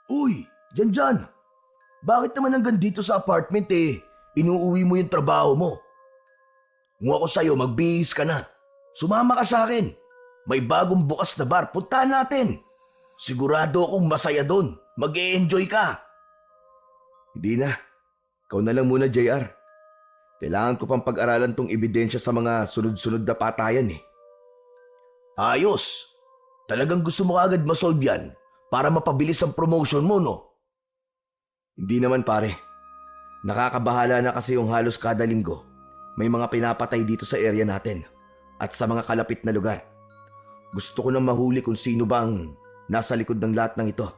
Uy, Janjan! Bakit naman hanggang dito sa apartment inuuwi mo yung trabaho mo? Kung ako sa'yo, magbihis ka na. Sumama ka sa akin. May bagong bukas na bar, puntahan natin. Sigurado akong masaya doon. Mag-e-enjoy ka. Hindi na. Ikaw na lang muna, JR. Kailangan ko pang pag-aralan tong ebidensya sa mga sunod-sunod na patayan eh. Ayos. Talagang gusto mo agad masolve yan para mapabilis ang promotion mo, no? Hindi naman pare. Nakakabahala na kasi yung halos kada linggo. May mga pinapatay dito sa area natin at sa mga kalapit na lugar. Gusto ko nang mahuli kung sino ba ang nasa likod ng lahat ng ito.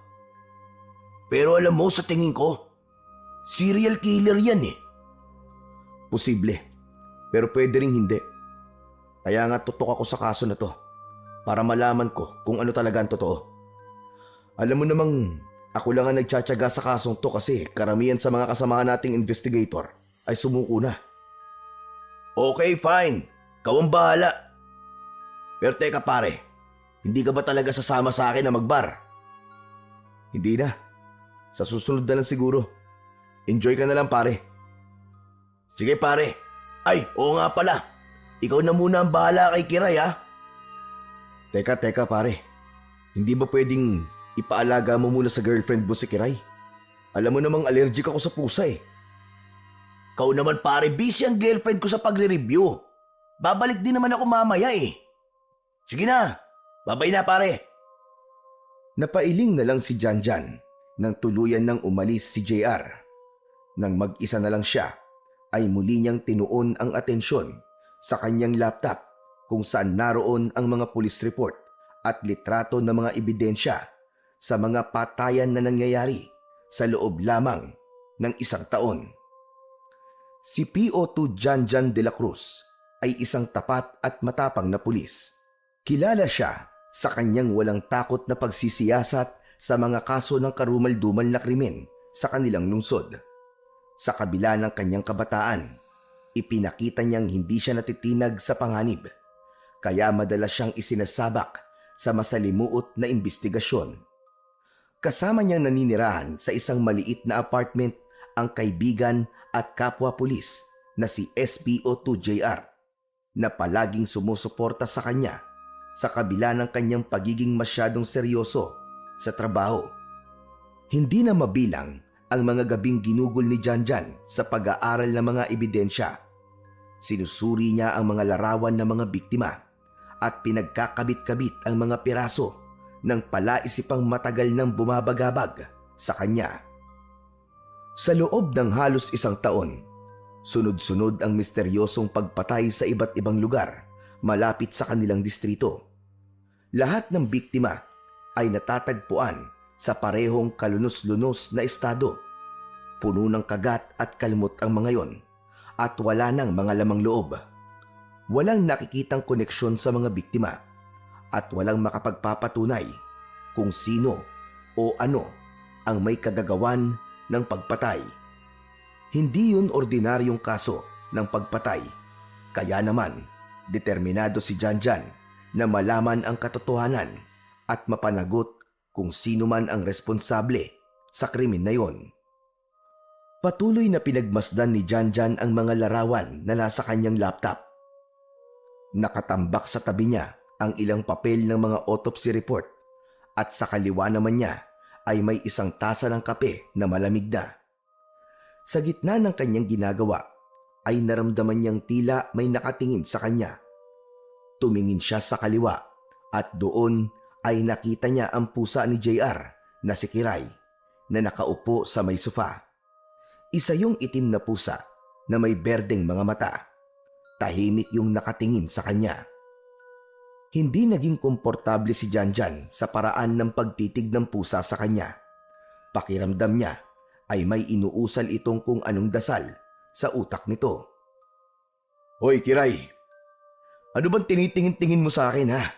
Pero alam mo, sa tingin ko, serial killer yan eh. Posible. Pero pwede ring hindi. Kaya nga tutok ako sa kaso na to para malaman ko kung ano talaga ang totoo. Alam mo namang ako lang ang nagtsatsaga sa kasong to kasi karamihan sa mga kasama nating investigator ay sumuko na. Okay, fine. Ikaw ang bahala. Pero teka pare, hindi ka ba talaga sasama sa akin na magbar? Hindi na. Sa susunod na lang siguro. Enjoy ka na lang pare. Sige pare. Ay, oo nga pala. Ikaw na muna ang bahala kay Kiray ha. Teka pare. Hindi ba pwedeng ipaalaga mo muna sa girlfriend mo si Kiray? Alam mo namang allergic ako sa pusa eh. Ikaw naman pare, busy ang girlfriend ko sa pagre-review. Babalik din naman ako mamaya eh. Sige na, babay na pare. Napailing na lang si Janjan nang tuluyan nang umalis si JR. Nang mag-isa na lang siya, ay muli niyang tinuon ang atensyon sa kanyang laptop kung saan naroon ang mga police report at litrato ng mga ebidensya sa mga patayan na nangyayari sa loob lamang ng isang taon. Si PO2 Janjan de la Cruz ay isang tapat at matapang na pulis. Kilala siya sa kanyang walang takot na pagsisiyasat sa mga kaso ng karumal-dumal na krimen sa kanilang lungsod. Sa kabila ng kanyang kabataan, ipinakita niyang hindi siya natitinag sa panganib, kaya madalas siyang isinasabak sa masalimuot na imbestigasyon. Kasama niyang naninirahan sa isang maliit na apartment ang kaibigan at kapwa-pulis na si SPO2JR na palaging sumusuporta sa kanya sa kabila ng kanyang pagiging masyadong seryoso sa trabaho. Hindi na mabilang ang mga gabing ginugol ni Janjan sa pag-aaral ng mga ebidensya. Sinusuri niya ang mga larawan ng mga biktima at pinagkakabit-kabit ang mga piraso ng palaisipang matagal nang bumabagabag sa kanya. Sa loob ng halos isang taon, sunod-sunod ang misteryosong pagpatay sa iba't ibang lugar malapit sa kanilang distrito. Lahat ng biktima ay natatagpuan sa parehong kalunos-lunos na estado. Puno ng kagat at kalmot ang mga yon at wala nang mga lamang loob. Walang nakikitang koneksyon sa mga biktima at walang makapagpapatunay kung sino o ano ang may kagagawan ng pagpatay. Hindi yun ordinaryong kaso ng pagpatay. Kaya naman, determinado si Janjan na malaman ang katotohanan at mapanagot kung sino man ang responsable sa krimen na yon. Patuloy na pinagmasdan ni Janjan ang mga larawan na nasa kanyang laptop. Nakatambak sa tabi niya ang ilang papel ng mga autopsy report at sa kaliwa naman niya ay may isang tasa ng kape na malamig na. Sa gitna ng kanyang ginagawa ay naramdaman niyang tila may nakatingin sa kanya. Tumingin siya sa kaliwa at doon ay nakita niya ang pusa ni JR na si Kiray na nakaupo sa may sofa. Isa yung itim na pusa na may berdeng mga mata. Tahimik yung nakatingin sa kanya. Hindi naging komportable si Janjan sa paraan ng pagtitig ng pusa sa kanya. Pakiramdam niya ay may inuusal itong kung anong dasal sa utak nito. Hoy Kiray, ano bang tinitingin-tingin mo sa akin ha?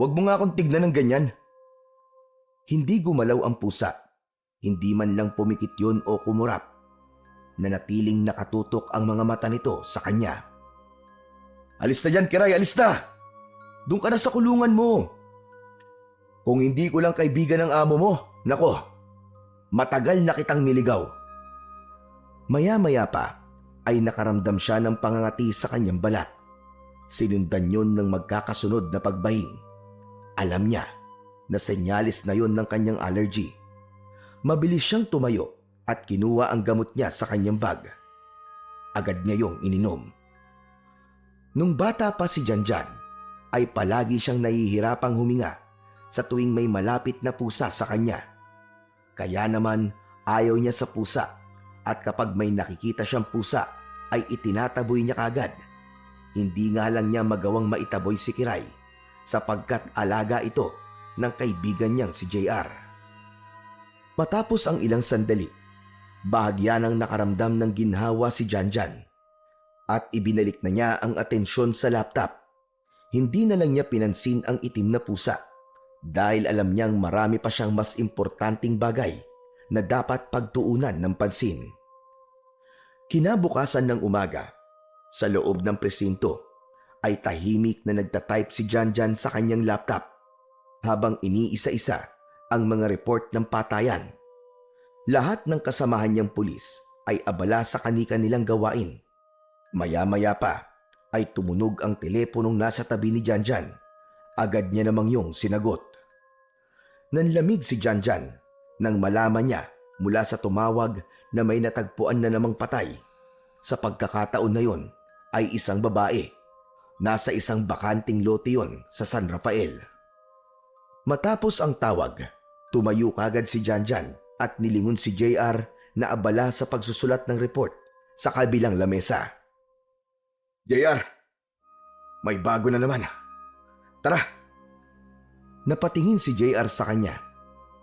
Huwag mo nga akong tignan ng ganyan. Hindi gumalaw ang pusa. Hindi man lang pumikit yun o kumurap. Nanatiling nakatutok ang mga mata nito sa kanya. Alis na dyan, Kiray, alis na! Doon ka na sa kulungan mo. Kung hindi ko lang kaibigan ng amo mo, nako, Matagal na kitang niligaw. Maya-maya pa ay nakaramdam siya ng pangangati sa kanyang balat. Sinundan yun ng magkakasunod na pagbahing. Alam niya na senyalis na yun ng kanyang allergy. Mabilis siyang tumayo at kinuha ang gamot niya sa kanyang bag. Agad niya yung ininom. Nung bata pa si Janjan, ay palagi siyang nahihirapang huminga sa tuwing may malapit na pusa sa kanya. Kaya naman ayaw niya sa pusa at kapag may nakikita siyang pusa ay itinataboy niya kagad. Hindi nga lang niya magawang maitaboy si Kiray sapagkat alaga ito ng kaibigan niyang si JR. Matapos ang ilang sandali, bahagya nang nakaramdam ng ginhawa si Janjan at ibinalik na niya ang atensyon sa laptop. Hindi na lang niya pinansin ang itim na pusa dahil alam niyang marami pa siyang mas importanteng bagay na dapat pagtuunan ng pansin. Kinabukasan ng umaga, sa loob ng presinto, ay tahimik na nagtatype si Janjan sa kanyang laptop habang iniisa-isa ang mga report ng patayan. Lahat ng kasamahan niyang pulis ay abala sa kani-kanilang gawain. Maya-maya pa ay tumunog ang teleponong nasa tabi ni Janjan. Agad niya namang yung sinagot. Nanlamig si Janjan nang malaman niya mula sa tumawag na may natagpuan na namang patay. Sa pagkakataon na yon ay isang babae. Nasa isang bakanting lote yon sa San Rafael. Matapos ang tawag, tumayo kagad si Janjan at nilingon si JR na abala sa pagsusulat ng report sa kabilang lamesa. JR, may bago na naman. Tara! Napatingin si JR sa kanya.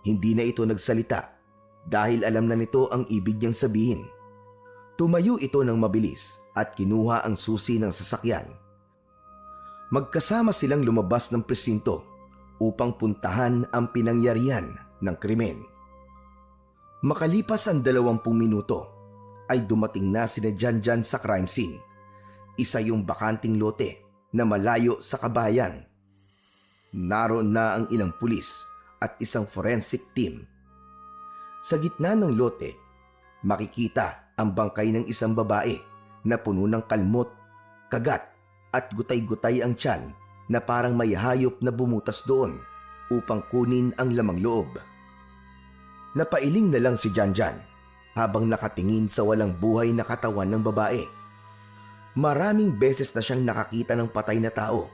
Hindi na ito nagsalita dahil alam na nito ang ibig niyang sabihin. Tumayo ito ng mabilis at kinuha ang susi ng sasakyan. Magkasama silang lumabas ng presinto upang puntahan ang pinangyarihan ng krimen. Makalipas ang 20 minuto ay dumating na sina Janjan sa crime scene. Isa yung bakanting lote na malayo sa kabayan. Naroon na ang ilang pulis at isang forensic team. Sa gitna ng lote, makikita ang bangkay ng isang babae na puno ng kalmot, kagat at gutay-gutay ang tiyan na parang may hayop na bumutas doon upang kunin ang lamang loob. Napailing na lang si Janjan habang nakatingin sa walang buhay na katawan ng babae. Maraming beses na siyang nakakita ng patay na tao,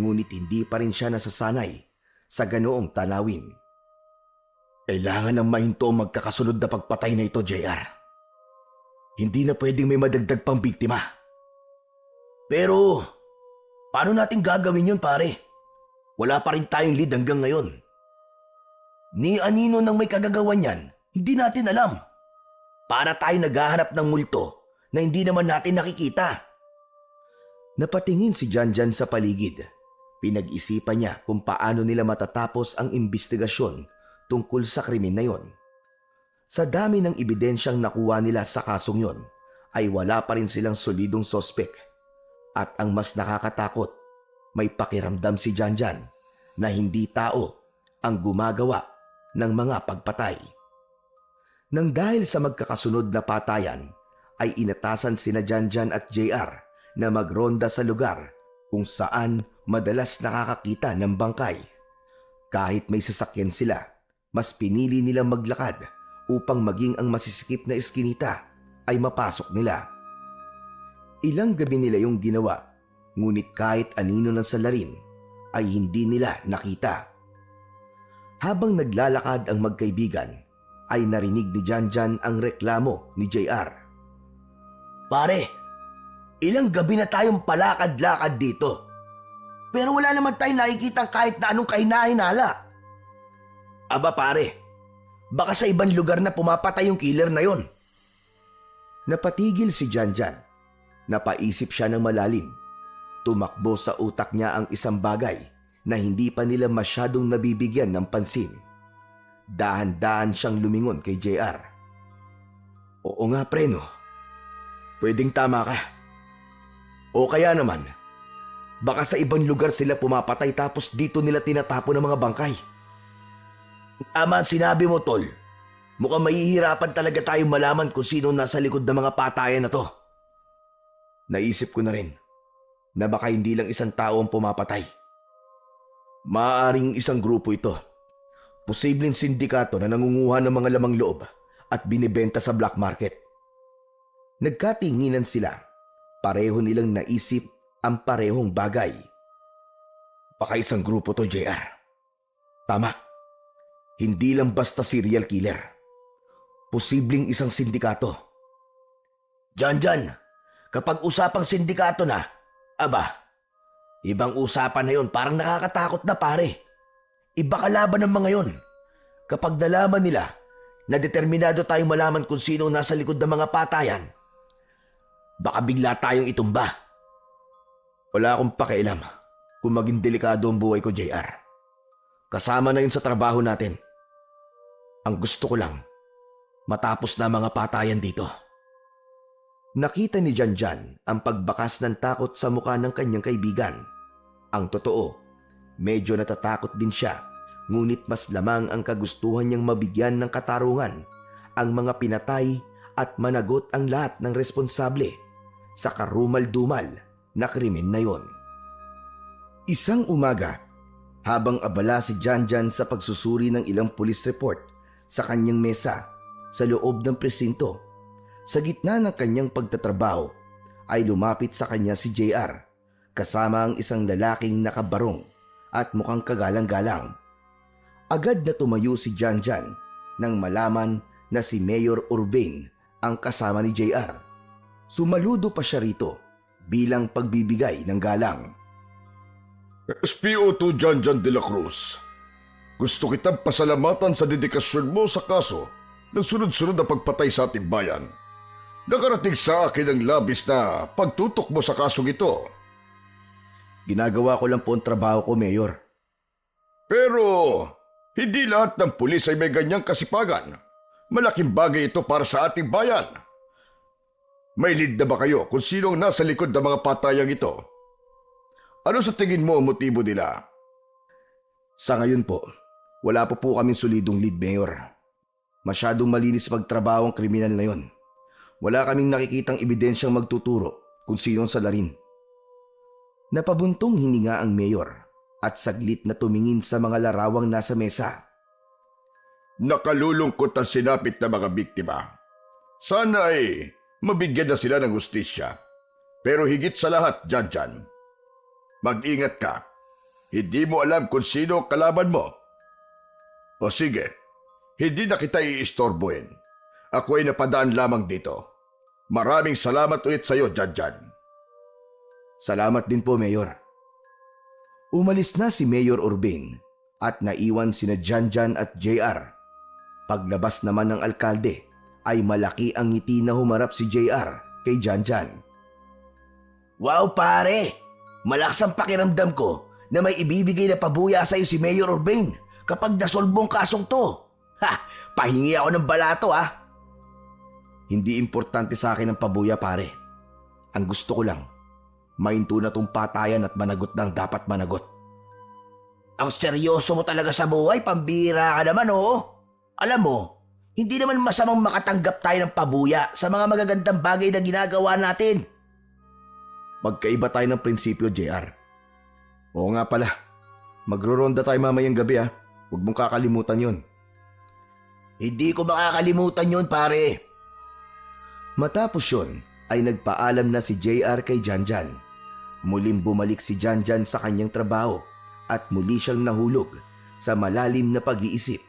ngunit hindi pa rin siya nasasanay sa ganoong tanawin. Kailangan ng mahinto ang magkakasunod na pagpatay na ito, JR. Hindi na pwedeng may madagdag pang biktima. Pero, paano natin gagawin yun, pare? Wala pa rin tayong lead hanggang ngayon. Ni anino nang may kagagawan yan, hindi natin alam. Para tayo naghahanap ng multo na hindi naman natin nakikita. Napatingin si Janjan sa paligid. Pinag-isipan niya kung paano nila matatapos ang imbestigasyon tungkol sa krimen na yon. Sa dami ng ebidensyang nakuha nila sa kasong yon, ay wala pa rin silang solidong sospek. At ang mas nakakatakot, may pakiramdam si Janjan na hindi tao ang gumagawa ng mga pagpatay. Nang dahil sa magkakasunod na patayan, ay inatasan sina Janjan at JR na magronda sa lugar kung saan madalas nakakakita ng bangkay. Kahit may sasakyan sila, mas pinili nilang maglakad upang maging ang masisikip na eskinita ay mapasok nila. Ilang gabi nila yung ginawa, ngunit kahit anino ng salarin ay hindi nila nakita. Habang naglalakad ang magkaibigan, ay narinig ni Janjan ang reklamo ni JR. Pare, ilang gabi na tayong palakad-lakad dito. Pero wala naman tayong nakikitang kahit na anong kahinahinala. Aba pare, baka sa ibang lugar na pumapatay yung killer na yon. Napatigil si Janjan. Napaisip siya ng malalim. Tumakbo sa utak niya ang isang bagay na hindi pa nila masyadong nabibigyan ng pansin. Dahan-dahan siyang lumingon kay JR. Oo nga pre no, pwedeng tama ka. O kaya naman, baka sa ibang lugar sila pumapatay tapos dito nila tinatapon ang mga bangkay. Tama ang sinabi mo, tol. Mukhang mahihirapan talaga tayong malaman kung sino nasa likod ng mga patayan na to. Naisip ko na rin na baka hindi lang isang tao ang pumapatay. Maaaring isang grupo ito. Posibleng sindikato na nangunguha ng mga lamang loob at binibenta sa black market. Nagkatinginan sila. Pareho nilang naisip ang parehong bagay. Baka isang grupo to, JR. Tama. Hindi lang basta serial killer. Posibleng isang sindikato. Janjan, kapag usapang sindikato na, aba, ibang usapan na yun, parang nakakatakot na pare. Iba kalaban ng mga yun. Kapag nalaman nila na determinado tayong malaman kung sino nasa likod ng mga patayan, baka bigla tayong itumba. Wala akong pakialam kung maging delikado ang buhay ko, JR. Kasama na yun sa trabaho natin. Ang gusto ko lang, matapos na mga patayan dito. Nakita ni Janjan ang pagbakas ng takot sa mukha ng kanyang kaibigan. Ang totoo, medyo natatakot din siya, ngunit mas lamang ang kagustuhan niyang mabigyan ng katarungan ang mga pinatay at managot ang lahat ng responsable sa karumal-dumal na krimen na yon. Isang umaga, habang abala si Janjan sa pagsusuri ng ilang police report sa kanyang mesa sa loob ng presinto, sa gitna ng kanyang pagtatrabaho ay lumapit sa kanya si JR kasama ang isang lalaking nakabarong at mukhang kagalang-galang. Agad na tumayo si Janjan nang malaman na si Mayor Urbane ang kasama ni JR. Sumaludo pa siya rito bilang pagbibigay ng galang. SPO2 Janjan de la Cruz, gusto kitang pasalamatan sa dedikasyon mo sa kaso ng sunod-sunod na pagpatay sa ating bayan. Nakarating sa akin ang labis na pagtutok mo sa kasong ito. Ginagawa ko lang po ang trabaho ko, Mayor. Pero hindi lahat ng pulis ay may ganyang kasipagan. Malaking bagay ito para sa ating bayan. May lead na ba kayo kung sino ang nasa likod ng mga patayang ito? Ano sa tingin mo ang motibo nila? Sa ngayon po, wala po kaming solidong lead, Mayor. Masyadong malinis magtrabaho ang kriminal na yon. Wala kaming nakikitang ebidensyang magtuturo kung sino ang salarin. Napabuntong hininga ang Mayor at saglit na tumingin sa mga larawang nasa mesa. Nakalulungkot ang sinapit na mga biktima. Sana ay mabigyan na sila ng hustisya. Pero higit sa lahat, Janjan, mag-ingat ka. Hindi mo alam kung sino ang kalaban mo. O sige, hindi na kita iistorbohin. Ako ay napadaan lamang dito. Maraming salamat ulit sa iyo, Janjan. Salamat din po, Mayor. Umalis na si Mayor Urbane at naiwan sina Janjan at JR. Paglabas naman ng alkalde ay malaki ang ngiti na humarap si JR kay Janjan. Wow pare! Malakas ang pakiramdam ko na may ibibigay na pabuya sa iyo si Mayor Urbane kapag nasolbong kasong to. Ha! Pahingi ako ng balato ah! Hindi importante sa akin ang pabuya, pare. Ang gusto ko lang, mainto na tong patayan at managot na ang dapat managot. Ang seryoso mo talaga sa buhay, pambira ka naman oh. Alam mo, hindi naman masamang makatanggap tayo ng pabuya sa mga magagandang bagay na ginagawa natin. Magkaiba tayo ng prinsipyo, JR. Oo nga pala, magro-ronda tayo mamayang gabi ha. Huwag mong kakalimutan yun. Hindi ko makakalimutan yun pare. Matapos yun, ay nagpaalam na si JR kay Janjan. Muling bumalik si Janjan sa kanyang trabaho at muli siyang nahulog sa malalim na pag-iisip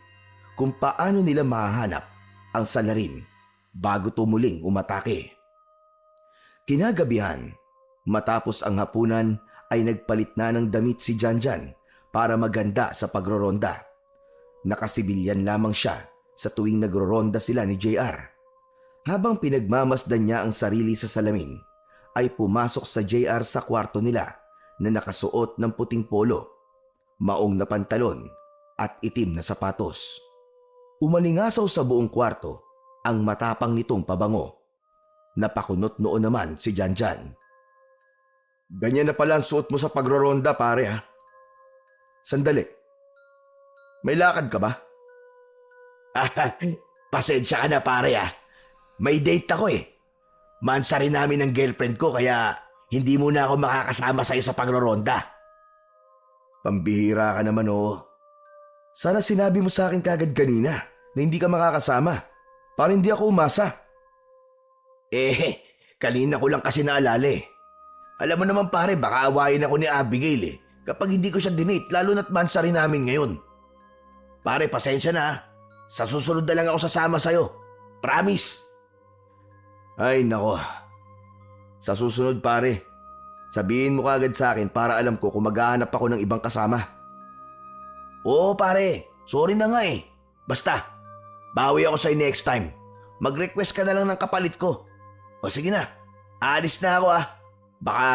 kung paano nila mahahanap ang salarin bago tumuling umatake. Kinagabihan, matapos ang hapunan ay nagpalit na ng damit si Janjan para maganda sa pagroronda. Nakasibilyan lamang siya sa tuwing nagroronda sila ni JR. Habang pinagmamasdan niya ang sarili sa salamin, ay pumasok sa JR sa kwarto nila na nakasuot ng puting polo, maong na pantalon at itim na sapatos. Umalingasaw sa buong kwarto ang matapang nitong pabango. Napakunot noon naman si Janjan. Ganyan na pala ang suot mo sa pagroronda, pare ha. Sandali. May lakad ka ba? Pasensya ka na pare ah. May date ako eh. Mansa rin namin ng girlfriend ko kaya hindi muna ako makakasama sa'yo sa pagroronda. Pambihira ka naman oh. Sana sinabi mo sa akin kagad kanina na hindi ka makakasama para hindi ako umasa. Kanina ko lang kasi naalala eh. Alam mo naman pare, baka awayin ako ni Abigail eh. Kapag hindi ko siya dinate, lalo na't mansa rin namin ngayon. Pare, pasensya na ah. Sa susunod na lang ako sasama sa'yo. Promise. Ay nako. Sa susunod pare, sabihin mo kagad sa akin para alam ko kung maghahanap ako ng ibang kasama. Oo pare, sorry na nga eh. Basta, bawi ako sa'yo next time. Mag-request ka na lang ng kapalit ko. O sige na, aalis na ako ah. Baka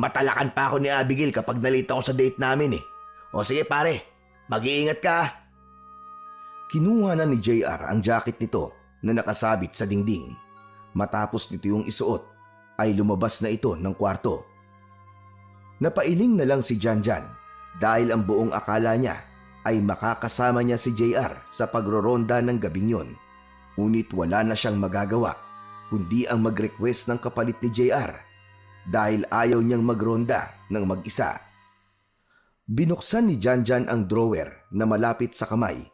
matalakan pa ako ni Abigail kapag nalito ako sa date namin eh. O sige pare, mag-iingat ka ah. Kinuha na ni JR ang jacket nito na nakasabit sa dingding. Matapos nito yung isuot, ay lumabas na ito ng kwarto. Napailing na lang si Janjan dahil ang buong akala niya ay makakasama niya si JR sa pagroronda ng gabing yon. Ngunit wala na siyang magagawa kundi ang mag-request ng kapalit ni JR dahil ayaw niyang magronda ng mag-isa. Binuksan ni Janjan ang drawer na malapit sa kamay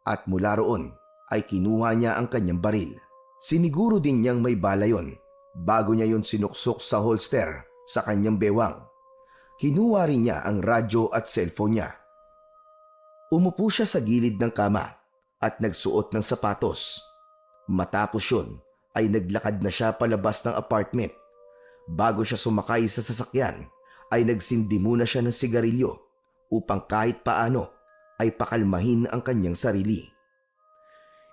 at mula roon ay kinuha niya ang kanyang baril. Siniguro din niyang may bala yon bago niya yon sinuksok sa holster sa kanyang bewang. Kinuha rin niya ang radyo at cellphone niya. Umupo siya sa gilid ng kama at nagsuot ng sapatos. Matapos yun ay naglakad na siya palabas ng apartment. Bago siya sumakay sa sasakyan ay nagsindi muna siya ng sigarilyo upang kahit paano ay pakalmahin ang kanyang sarili.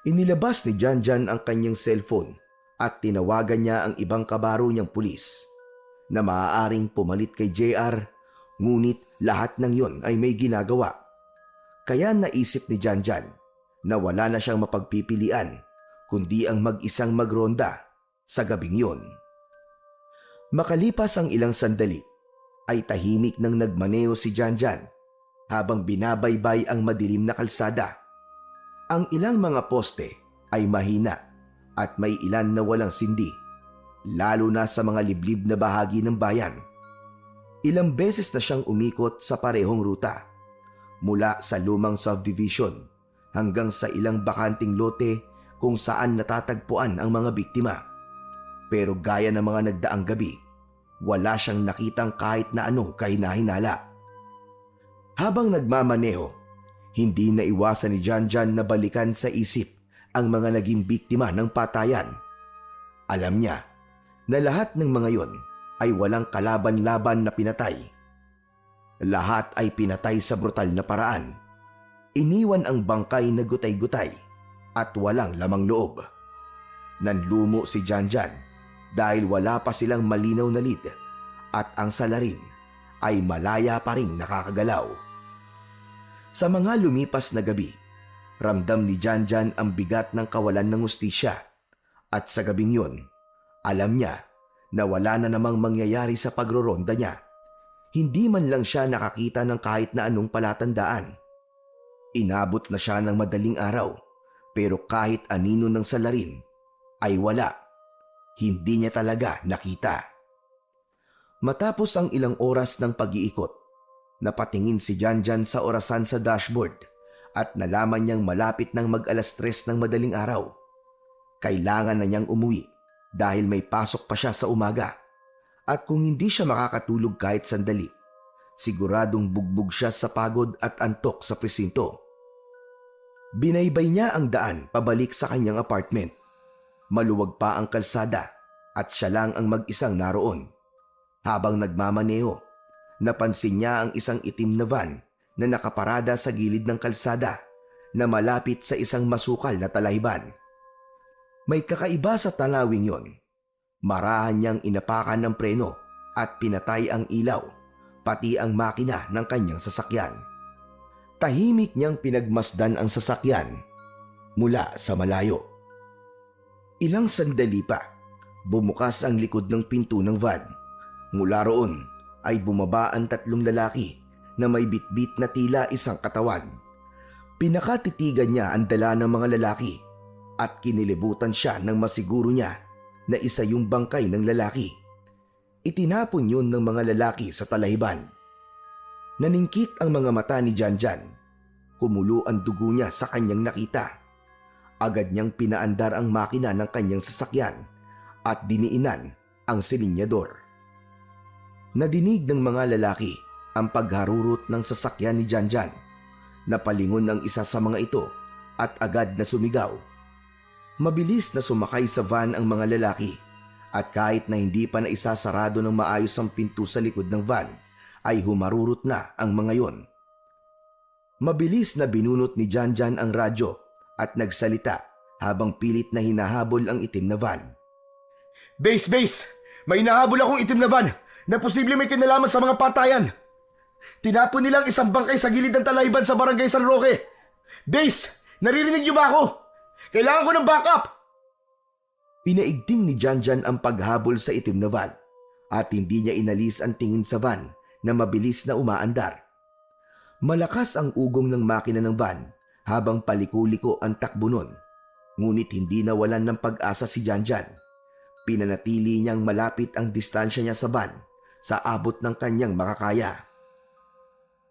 Inilabas ni Janjan ang kanyang cellphone at tinawagan niya ang ibang kabaro niyang pulis na maaaring pumalit kay JR, ngunit lahat ng yon ay may ginagawa. Kaya naisip ni Janjan na wala na siyang mapagpipilian kundi ang mag-isang magronda sa gabing yon. Makalipas ang ilang sandali ay tahimik nang nagmaneho si Janjan habang binabaybay ang madilim na kalsada. Ang ilang mga poste ay mahina at may ilan na walang sindi, lalo na sa mga liblib na bahagi ng bayan. Ilang beses na siyang umikot sa parehong ruta, mula sa lumang subdivision hanggang sa ilang bakanting lote kung saan natatagpuan ang mga biktima. Pero gaya ng mga nagdaang gabi, wala siyang nakitang kahit na anong kahinahinala. Habang nagmamaneho, hindi na iwasan ni Janjan na balikan sa isip ang mga naging biktima ng patayan. Alam niya na lahat ng mga yon ay walang kalaban-laban na pinatay. Lahat ay pinatay sa brutal na paraan. Iniwan ang bangkay na gutay-gutay at walang lamang loob. Nanlumo si Janjan dahil wala pa silang malinaw na lead at ang salarin ay malaya pa ring nakakagalaw. Sa mga lumipas na gabi, ramdam ni Janjan ang bigat ng kawalan ng hustisya at sa gabing yon, alam niya na wala na namang mangyayari sa pagroronda niya. Hindi man lang siya nakakita ng kahit na anong palatandaan. Inabot na siya ng madaling araw pero kahit anino ng salarin ay wala. Hindi niya talaga nakita. Matapos ang ilang oras ng pag-iikot, napatingin si Janjan sa orasan sa dashboard at nalaman niyang malapit ng mag-alas 3 ng madaling araw. Kailangan na niyang umuwi dahil may pasok pa siya sa umaga. At kung hindi siya makakatulog kahit sandali, siguradong bugbog siya sa pagod at antok sa presinto. Binaybay niya ang daan pabalik sa kanyang apartment. Maluwag pa ang kalsada at siya lang ang mag-isang naroon. Habang nagmamaneho, napansin niya ang isang itim na van na nakaparada sa gilid ng kalsada na malapit sa isang masukal na talahiban. May kakaiba sa tanawing yon. Marahan niyang inapakan ng preno at pinatay ang ilaw, pati ang makina ng kanyang sasakyan. Tahimik niyang pinagmasdan ang sasakyan mula sa malayo. Ilang sandali pa, bumukas ang likod ng pinto ng van. Mula roon ay bumaba ang 3 lalaki na may bitbit na tila isang katawan. Pinakatitigan niya ang dala ng mga lalaki at kinilibutan siya nang masiguro niya na isa yung bangkay ng lalaki. Itinapon yun ng mga lalaki sa talahiban. Naningkit ang mga mata ni Janjan. Kumulo ang dugo niya sa kanyang nakita. Agad niyang pinaandar ang makina ng kanyang sasakyan at diniinan ang silinyador. Nadinig ng mga lalaki ang pagharurot ng sasakyan ni Janjan. Napalingon ang isa sa mga ito at agad na sumigaw. Mabilis na sumakay sa van ang mga lalaki at kahit na hindi pa naisasarado ng maayos ang pinto sa likod ng van, ay humarurot na ang mga yon. Mabilis na binunot ni Janjan ang radyo at nagsalita habang pilit na hinahabol ang itim na van. Base! May hinahabol akong itim na van na posible may kinalaman sa mga patayan. Tinapon nilang isang bangkay sa gilid ng talahiban sa barangay San Roque. Base! Naririnig niyo ba ako? Kailangan ko ng backup! Pinaigting ni Janjan ang paghabol sa itim na van at hindi niya inalis ang tingin sa van na mabilis na umaandar. Malakas ang ugong ng makina ng van habang paliko-liko ang takbo nun. Ngunit hindi nawalan ng pag-asa si Janjan. Pinanatili niyang malapit ang distansya niya sa van sa abot ng kanyang makakaya.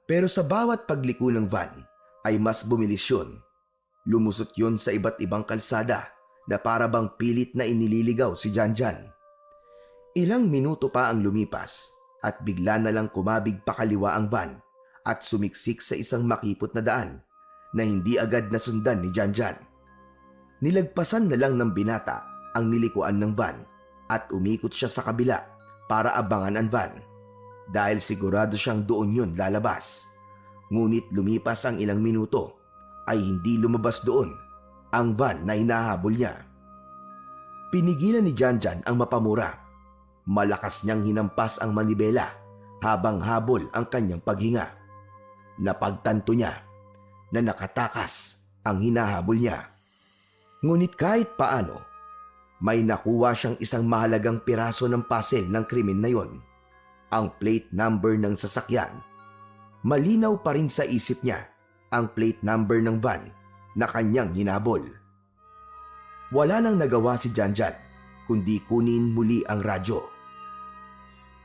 Pero sa bawat pagliko ng van ay mas bumilis yun. Lumusot yun sa iba't ibang kalsada na para bang pilit na inililigaw si Janjan. Ilang minuto pa ang lumipas at bigla na lang kumabig pakaliwa ang van at sumiksik sa isang makipot na daan na hindi agad nasundan ni Janjan. Nilagpasan na lang ng binata ang nilikuan ng van at umikot siya sa kabila para abangan ang van dahil sigurado siyang doon yun lalabas. Ngunit lumipas ang ilang minuto ay hindi lumabas doon ang van na hinahabol niya. Pinigilan ni Janjan ang mapamura. Malakas niyang hinampas ang manibela habang habol ang kanyang paghinga. Napagtanto niya na nakatakas ang hinahabol niya. Ngunit kahit paano, may nakuha siyang isang mahalagang piraso ng puzzle ng krimen na yon. Ang plate number ng sasakyan. Malinaw pa rin sa isip niya ang plate number ng van na kanyang hinabol. Wala nang nagawa si Janjan kundi kunin muli ang radyo.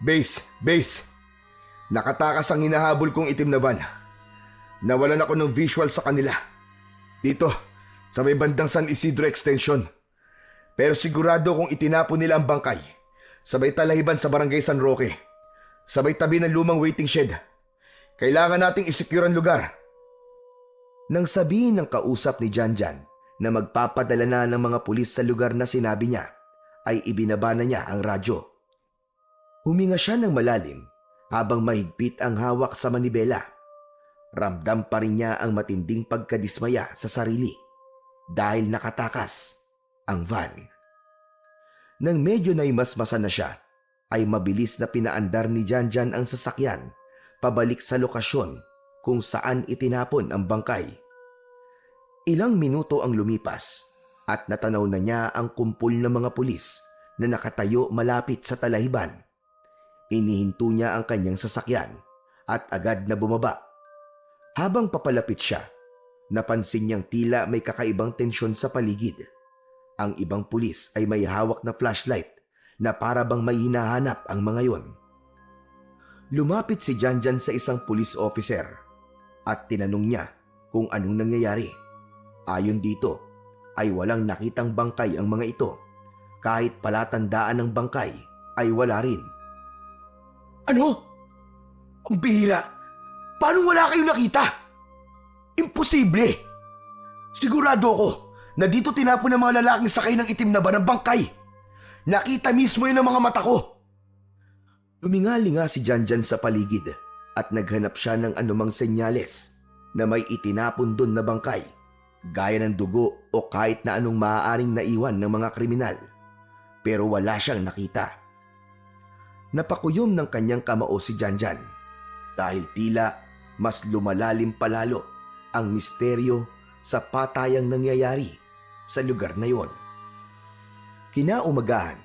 Base! Nakatakas ang hinahabol kong itim na van. Nawalan ako ng visual sa kanila. Dito, sa may bandang San Isidro Extension. Pero sigurado kung itinapon nila ang bangkay sabay talahiban sa barangay San Roque. Sabay tabi ng lumang waiting shed. Kailangan nating isecure ang lugar. Nang sabihin ng kausap ni Janjan na magpapadala na ng mga pulis sa lugar na sinabi niya, ay ibinaba na niya ang radyo. Huminga siya ng malalim habang mahigpit ang hawak sa manibela. Ramdam pa rin niya ang matinding pagkadismaya sa sarili dahil nakatakas ang van. Nang medyo naimasmasan na siya, ay mabilis na pinaandar ni Janjan ang sasakyan pabalik sa lokasyon kung saan itinapon ang bangkay. Ilang minuto ang lumipas at natanaw na niya ang kumpul ng mga pulis na nakatayo malapit sa talahiban. Inihinto niya ang kanyang sasakyan at agad na bumaba. Habang papalapit siya, napansin niyang tila may kakaibang tensyon sa paligid. Ang ibang pulis ay may hawak na flashlight na para bang may hinahanap ang mga yon. Lumapit si Janjan sa isang police officer at tinanong niya kung anong nangyayari. Ayon dito ay walang nakitang bangkay ang mga ito. Kahit palatandaan ng bangkay ay wala rin. Ano? Ang bihira! Paano wala kayong nakita? Imposible! Sigurado ako na dito tinapon ng mga lalaking sakay ng itim na van ng bangkay. Nakita mismo yun ng mga mata ko. Lumingalinga si Janjan sa paligid at naghanap siya ng anumang senyales na may itinapon doon na bangkay, gaya ng dugo o kahit na anong maaaring naiwan ng mga kriminal. Pero wala siyang nakita. Napakuyom ng kanyang kamao si Janjan dahil tila mas lumalalim palalo ang misteryo sa patayang nangyayari sa lugar na yon. Kinaumagahan,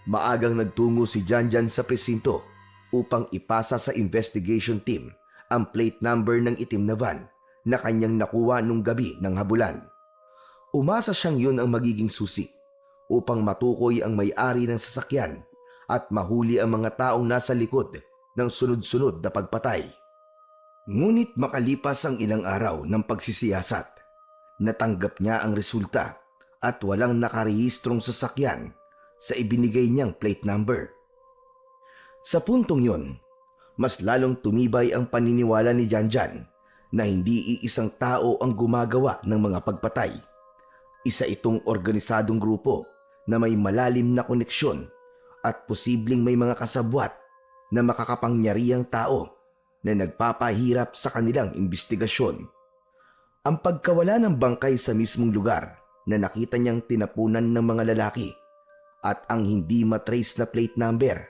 maagang nagtungo si Janjan sa presinto upang ipasa sa investigation team ang plate number ng itim na van na kanyang nakuha nung gabi ng habulan. Umasa siyang yun ang magiging susi upang matukoy ang may-ari ng sasakyan at mahuli ang mga taong nasa likod ng sunod-sunod na pagpatay. Ngunit makalipas ang ilang araw ng pagsisiyasat, natanggap niya ang resulta at walang nakarehistrong sasakyan sa ibinigay niyang plate number. Sa puntong yun, mas lalong tumibay ang paniniwala ni Janjan na hindi iisang tao ang gumagawa ng mga pagpatay. Isa itong organisadong grupo na may malalim na koneksyon at posibleng may mga kasabwat na makakapangyarihang tao na nagpapahirap sa kanilang imbestigasyon. Ang pagkawala ng bangkay sa mismong lugar na nakita niyang tinapunan ng mga lalaki at ang hindi matrace na plate number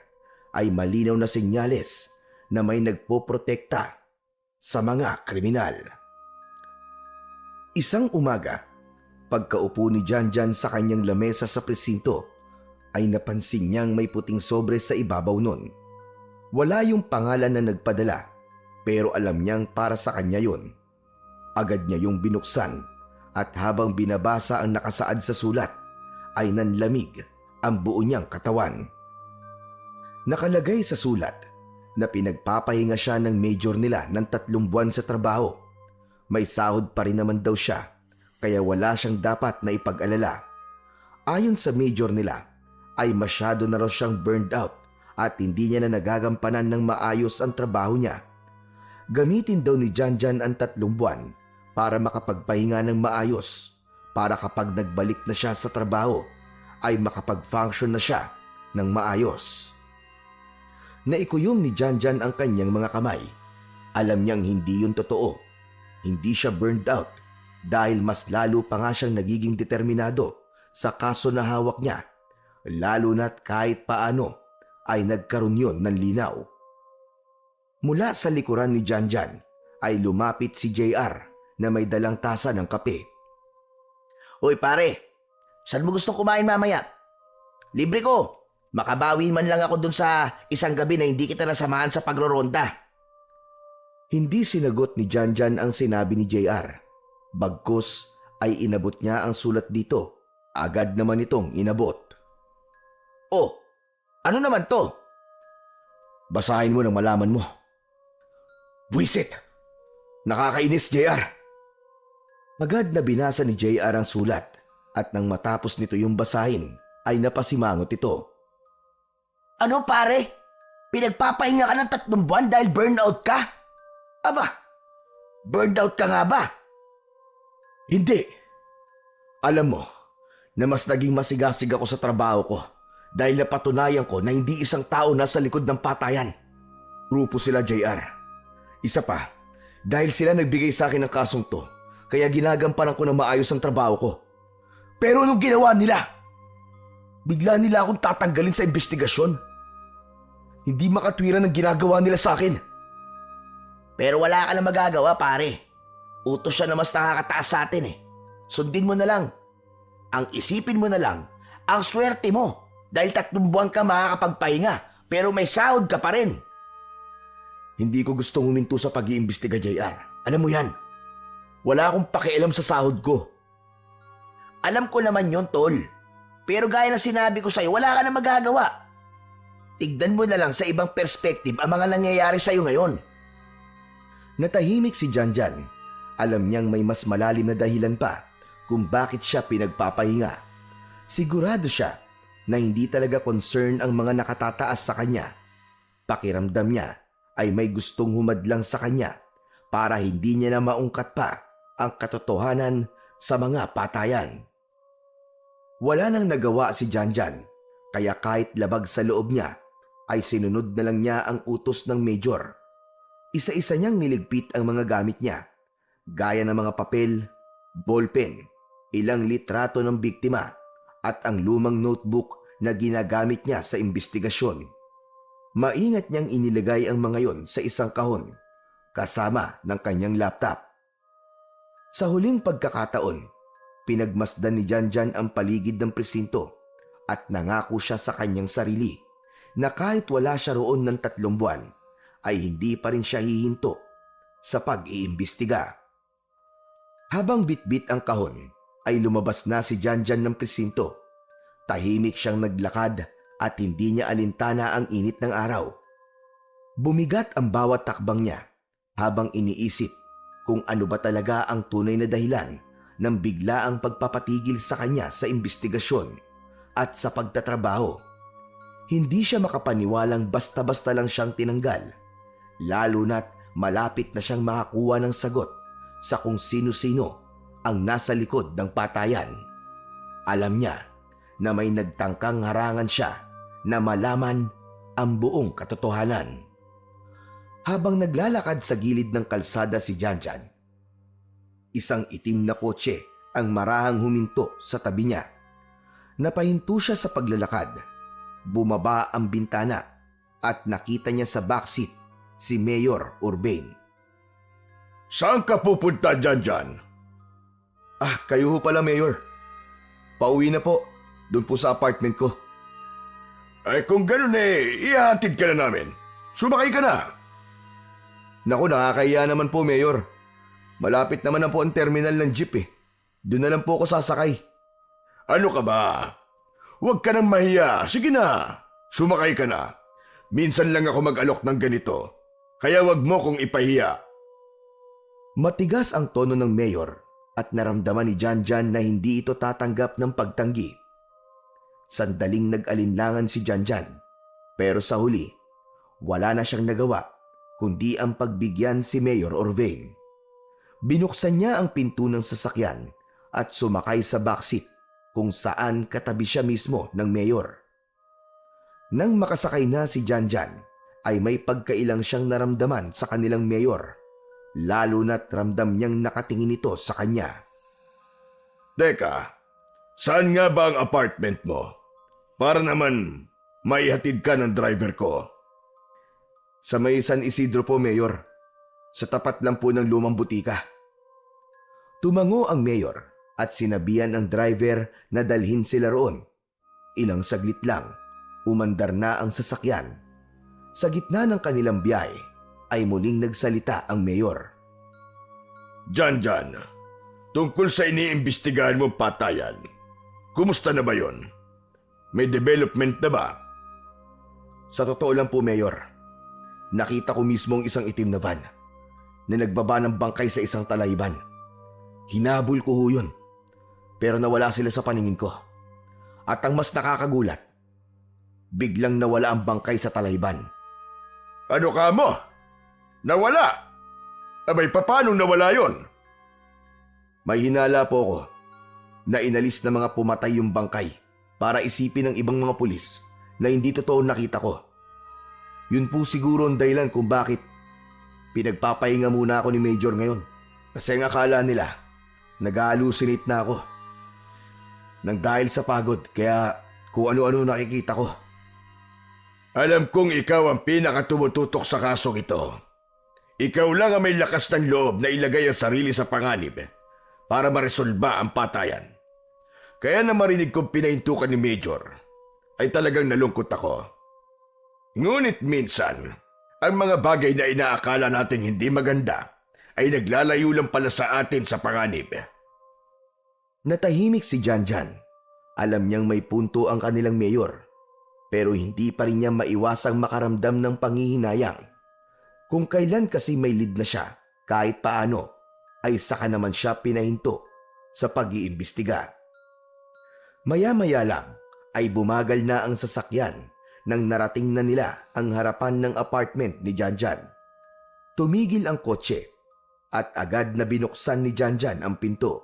ay malinaw na senyales na may nagpoprotekta sa mga kriminal. Isang umaga, pagkaupo ni Janjan sa kanyang lamesa sa presinto, ay napansin niyang may puting sobre sa ibabaw nun. Wala yung pangalan na nagpadala, pero alam niyang para sa kanya yun. Agad niya yung binuksan at habang binabasa ang nakasaad sa sulat, ay nanlamig ang buo niyang katawan. Nakalagay sa sulat na pinagpapahinga siya ng major nila ng 3 buwan sa trabaho. May sahod pa rin naman daw siya, kaya wala siyang dapat na ipag-alala. Ayon sa major nila, ay masyado na raw siyang burned out at hindi niya na nagagampanan ng maayos ang trabaho niya. Gamitin daw ni Janjan ang 3 buwan para makapagpahinga ng maayos, para kapag nagbalik na siya sa trabaho, ay makapag-function na siya ng maayos. Naikuyom ni Janjan ang kanyang mga kamay. Alam niyang hindi yun totoo. Hindi siya burned out dahil mas lalo pa nga siyang nagiging determinado sa kaso na hawak niya, lalo na't kahit paano ay nagkaroon yun ng linaw. Mula sa likuran ni Janjan ay lumapit si JR na may dalang tasa ng kape. Hoy pare, saan mo gustong kumain mamaya? Libre ko. Makabawi man lang ako dun sa isang gabi na hindi kita nasamahan sa pagroronda. Hindi sinagot ni Janjan ang sinabi ni JR. Bagkus ay inabot niya ang sulat dito. Agad naman itong inabot. Oh, ano naman to? Basahin mo nang malaman mo. Buisit! Nakakainis, JR! Agad na binasa ni JR ang sulat at nang matapos nito yung basahin ay napasimangot ito. Ano pare? Pinagpapahinga ka ng 3 buwan dahil burnout ka? Aba, burned out ka nga ba? Hindi. Alam mo na mas naging masigasig ako sa trabaho ko dahil napatunayan ko na hindi isang tao nasa likod ng patayan. Grupo sila, JR. Isa pa, dahil sila nagbigay sa akin ng kasong to, kaya ginagampanan ko na maayos ang trabaho ko. Pero anong ginawa nila? Bigla nila akong tatanggalin sa investigasyon. Hindi makatwiran ang ginagawa nila sa akin. Pero wala ka na magagawa pare. Utos siya na mas nakakataas sa atin eh. Sundin mo na lang. Ang isipin mo na lang, ang swerte mo. Dahil 3 buwan ka makakapagpahinga, pero may sahod ka pa rin. Hindi ko gustong huminto sa pag-iimbestiga, JR. Alam mo yan. Wala akong pakialam sa sahod ko. Alam ko naman yon, tol. Pero gaya na sinabi ko sa'yo, wala ka na magagawa. Tignan mo na lang sa ibang perspective ang mga nangyayari sa'yo ngayon. Natahimik si Janjan. Alam niyang may mas malalim na dahilan pa kung bakit siya pinagpapahinga. Sigurado siya na hindi talaga concern ang mga nakatataas sa kanya. Pakiramdam niya ay may gustong humadlang sa kanya para hindi niya na maungkat pa ang katotohanan sa mga patayan. Wala nang nagawa si Janjan, kaya kahit labag sa loob niya, ay sinunod na lang niya ang utos ng major. Isa-isa niyang niligpit ang mga gamit niya, gaya ng mga papel, ballpen, ilang litrato ng biktima, at ang lumang notebook na ginagamit niya sa imbestigasyon. Maingat niyang inilagay ang mga yon sa isang kahon, kasama ng kanyang laptop. Sa huling pagkakataon, pinagmasdan ni Janjan ang paligid ng presinto at nangako siya sa kanyang sarili na kahit wala siya roon ng 3 buwan, ay hindi pa rin siya hihinto sa pag-iimbestiga. Habang bitbit ang kahon, ay lumabas na si Janjan ng presinto. Tahimik siyang naglakad at hindi niya alintana ang init ng araw. Bumigat ang bawat takbang niya habang iniisip kung ano ba talaga ang tunay na dahilan ng biglaang pagpapatigil sa kanya sa imbestigasyon at sa pagtatrabaho. Hindi siya makapaniwalang basta-basta lang siyang tinanggal, lalo na't malapit na siyang makakuha ng sagot sa kung sino-sino ang nasa likod ng patayan. Alam niya na may nagtangkang harangan siya na malaman ang buong katotohanan. Habang naglalakad sa gilid ng kalsada si Janjan, isang itim na kotse ang marahang huminto sa tabi niya. Napahinto siya sa paglalakad. Bumaba ang bintana at nakita niya sa backseat si Mayor Urbane. Saan ka pupunta, Janjan? Ah, kayo ho pala, Mayor. Pauwi na po. Doon po sa apartment ko. Ay kung ganun ihahatid ka na namin. Sumakay ka na. Naku, nakakahiya naman po, Mayor. Malapit naman na po ang terminal ng jeep eh. Doon na lang po ako sasakay. Ano ka ba? Huwag ka nang mahiya. Sige na. Sumakay ka na. Minsan lang ako mag-alok ng ganito. Kaya wag mo kong ipahiya. Matigas ang tono ng Mayor at naramdaman ni Janjan na hindi ito tatanggap ng pagtanggi. Sandaling nag-alinlangan si Janjan, pero sa huli, wala na siyang nagawa kundi ang pagbigyan si Mayor Urbane. Binuksan niya ang pinto ng sasakyan at sumakay sa backseat kung saan katabi siya mismo ng Mayor. Nang makasakay na si Janjan, ay may pagkailang siyang naramdaman sa kanilang Mayor, lalo na't ramdam niyang nakatingin ito sa kanya. Teka, saan nga ba ang apartment mo? Para naman maihatid ka ng driver ko. Sa may San Isidro po, Mayor. Sa tapat lang po ng lumang butika. Tumango ang Mayor at sinabihan ang driver na dalhin sila roon. Ilang saglit lang, umandar na ang sasakyan. Sa gitna ng kanilang biyahe ay muling nagsalita ang Mayor. Janjan, tungkol sa iniimbestigahan mong patayan, kumusta na ba yon? May development na ba? Sa totoo lang po, Mayor, nakita ko mismo ang isang itim na van na nagbaba ng bangkay sa isang talayban. Hinabol ko ho yun, pero nawala sila sa paningin ko. At ang mas nakakagulat, biglang nawala ang bangkay sa talayban. Ano ka mo? Nawala? Abay, paano nawala yon? May hinala po ako na inalis na mga pumatay yung bangkay para isipin ng ibang mga pulis na hindi totoo nakita ko. Yun po siguro ang dahilan kung bakit pinagpapahinga muna ako ni Major ngayon. Kasi ang akala nila, nag-hallucinate na ako. Nang dahil sa pagod, kaya kung ano-ano nakikita ko. Alam kong ikaw ang pinakatumututok sa kasong ito. Ikaw lang ang may lakas ng loob na ilagay ang sarili sa panganib para maresolba ang patayan. Kaya na marinig kong pinahintukan ni Major, ay talagang nalungkot ako. Ngunit minsan, ang mga bagay na inaakala nating hindi maganda ay naglalayo lang pala sa atin sa panganib. Natahimik si Janjan. Alam niyang may punto ang kanilang Mayor, pero hindi pa rin niya maiwasang makaramdam ng panghihinayang. Kung kailan kasi may lead na siya, kahit paano, ay saka naman siya pinahinto sa pag-iimbestiga. Maya-maya lang ay bumagal na ang sasakyan nang narating na nila ang harapan ng apartment ni Janjan. Tumigil ang kotse at agad na binuksan ni Janjan ang pinto.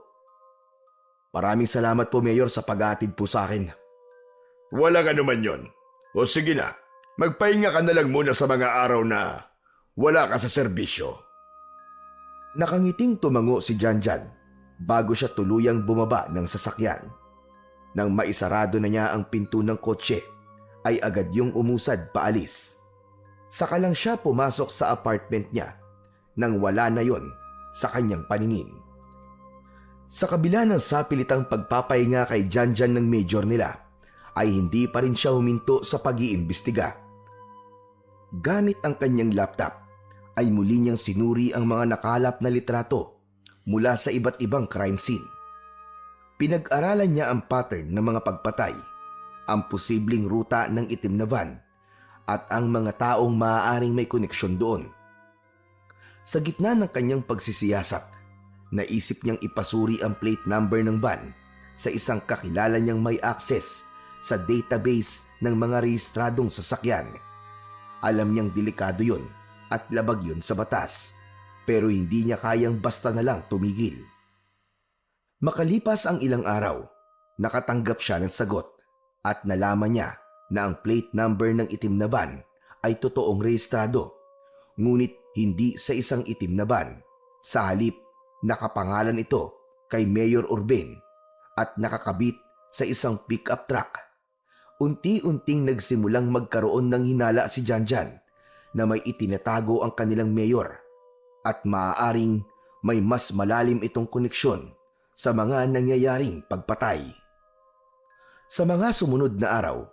Maraming salamat po, Mayor, sa pag-aatid po sa akin. Walang anuman yon. O sige na, magpahinga ka na lang muna sa mga araw na wala ka sa serbisyo. Nakangiting tumango si Janjan bago siya tuluyang bumaba ng sasakyan. Nang maisarado na niya ang pinto ng kotse, ay agad yung umusad paalis. Saka lang siya pumasok sa apartment niya nang wala na yon sa kanyang paningin. Sa kabila ng sapilitang pagpapahinga kay Janjan ng Major nila, ay hindi pa rin siya huminto sa pag-iimbestiga. Gamit ang kanyang laptop, ay muli niyang sinuri ang mga nakalap na litrato mula sa iba't ibang crime scene. Pinag-aralan niya ang pattern ng mga pagpatay, ang posibleng ruta ng itim na van, at ang mga taong maaaring may koneksyon doon. Sa gitna ng kanyang pagsisiyasat, naisip niyang ipasuri ang plate number ng van sa isang kakilala niyang may access sa database ng mga rehistradong sasakyan. Alam niyang delikado yun at labag yun sa batas, pero hindi niya kayang basta na lang tumigil. Makalipas ang ilang araw, nakatanggap siya ng sagot at nalaman niya na ang plate number ng itim na van ay totoong rehistrado, ngunit hindi sa isang itim na van. Sa halip, nakapangalan ito kay Mayor Urbane at nakakabit sa isang pick-up truck. Unti-unting nagsimulang magkaroon ng hinala si Janjan na may itinatago ang kanilang mayor at maaaring may mas malalim itong koneksyon sa mga nangyayaring pagpatay. Sa mga sumunod na araw,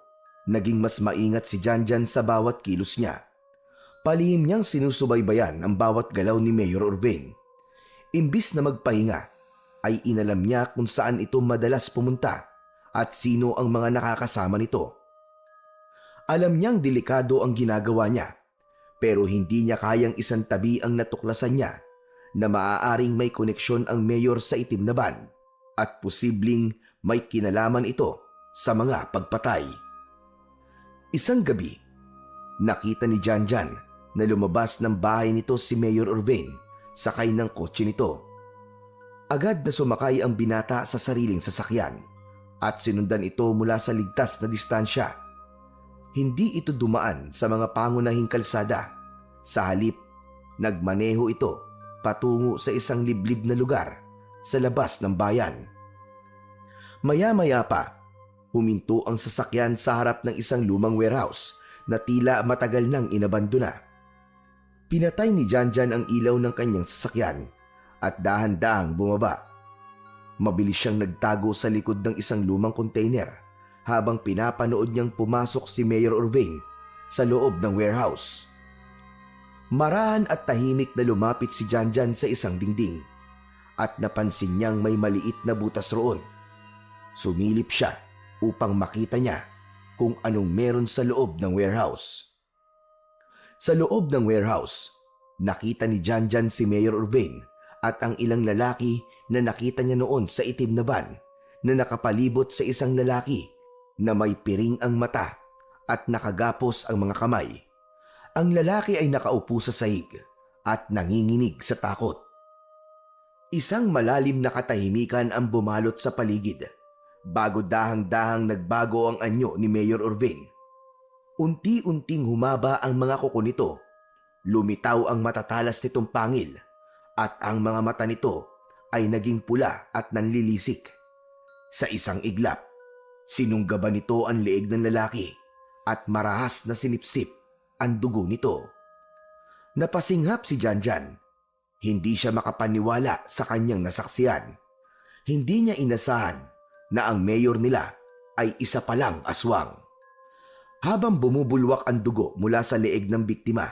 naging mas maingat si Janjan sa bawat kilos niya. Palihim niyang sinusubaybayan ang bawat galaw ni Mayor Urbane. Imbis na magpahinga, ay inalam niya kung saan ito madalas pumunta at sino ang mga nakakasama nito. Alam niyang delikado ang ginagawa niya, pero hindi niya kayang isantabi ang natuklasan niya na maaaring may koneksyon ang mayor sa itim na van at posibleng may kinalaman ito sa mga pagpatay. Isang gabi, nakita ni Janjan na lumabas ng bahay nito si Mayor Urbane sakay ng kotse nito. Agad na sumakay ang binata sa sariling sasakyan at sinundan ito mula sa ligtas na distansya. Hindi ito dumaan sa mga pangunahing kalsada. Sa halip, nagmaneho ito patungo sa isang liblib na lugar sa labas ng bayan. Maya-maya pa, huminto ang sasakyan sa harap ng isang lumang warehouse na tila matagal nang inabandona. Pinatay ni Janjan ang ilaw ng kanyang sasakyan at dahan-dahang bumaba. Mabilis siyang nagtago sa likod ng isang lumang container habang pinapanood niyang pumasok si Mayor Urbane sa loob ng warehouse. Marahan at tahimik na lumapit si Janjan sa isang dingding at napansin niyang may maliit na butas roon. Sumilip siya upang makita niya kung anong meron sa loob ng warehouse. Sa loob ng warehouse, nakita ni Janjan si Mayor Urbane at ang ilang lalaki na nakita niya noon sa itim na van na nakapalibot sa isang lalaki na may piring ang mata at nakagapos ang mga kamay. Ang lalaki ay nakaupo sa sahig at nanginginig sa takot. Isang malalim na katahimikan ang bumalot sa paligid bago dahang-dahang nagbago ang anyo ni Mayor Urbane. Unti-unting humaba ang mga kuko nito, lumitaw ang matatalas nitong pangil at ang mga mata nito ay naging pula at nanlilisik. Sa isang iglap, sinunggaban nito ang leeg ng lalaki at marahas na sinipsip ang dugo nito. Napasinghap si Janjan. Hindi siya makapaniwala sa kanyang nasaksiyan. Hindi niya inasahan na ang mayor nila ay isa palang aswang. Habang bumubulwak ang dugo mula sa leeg ng biktima,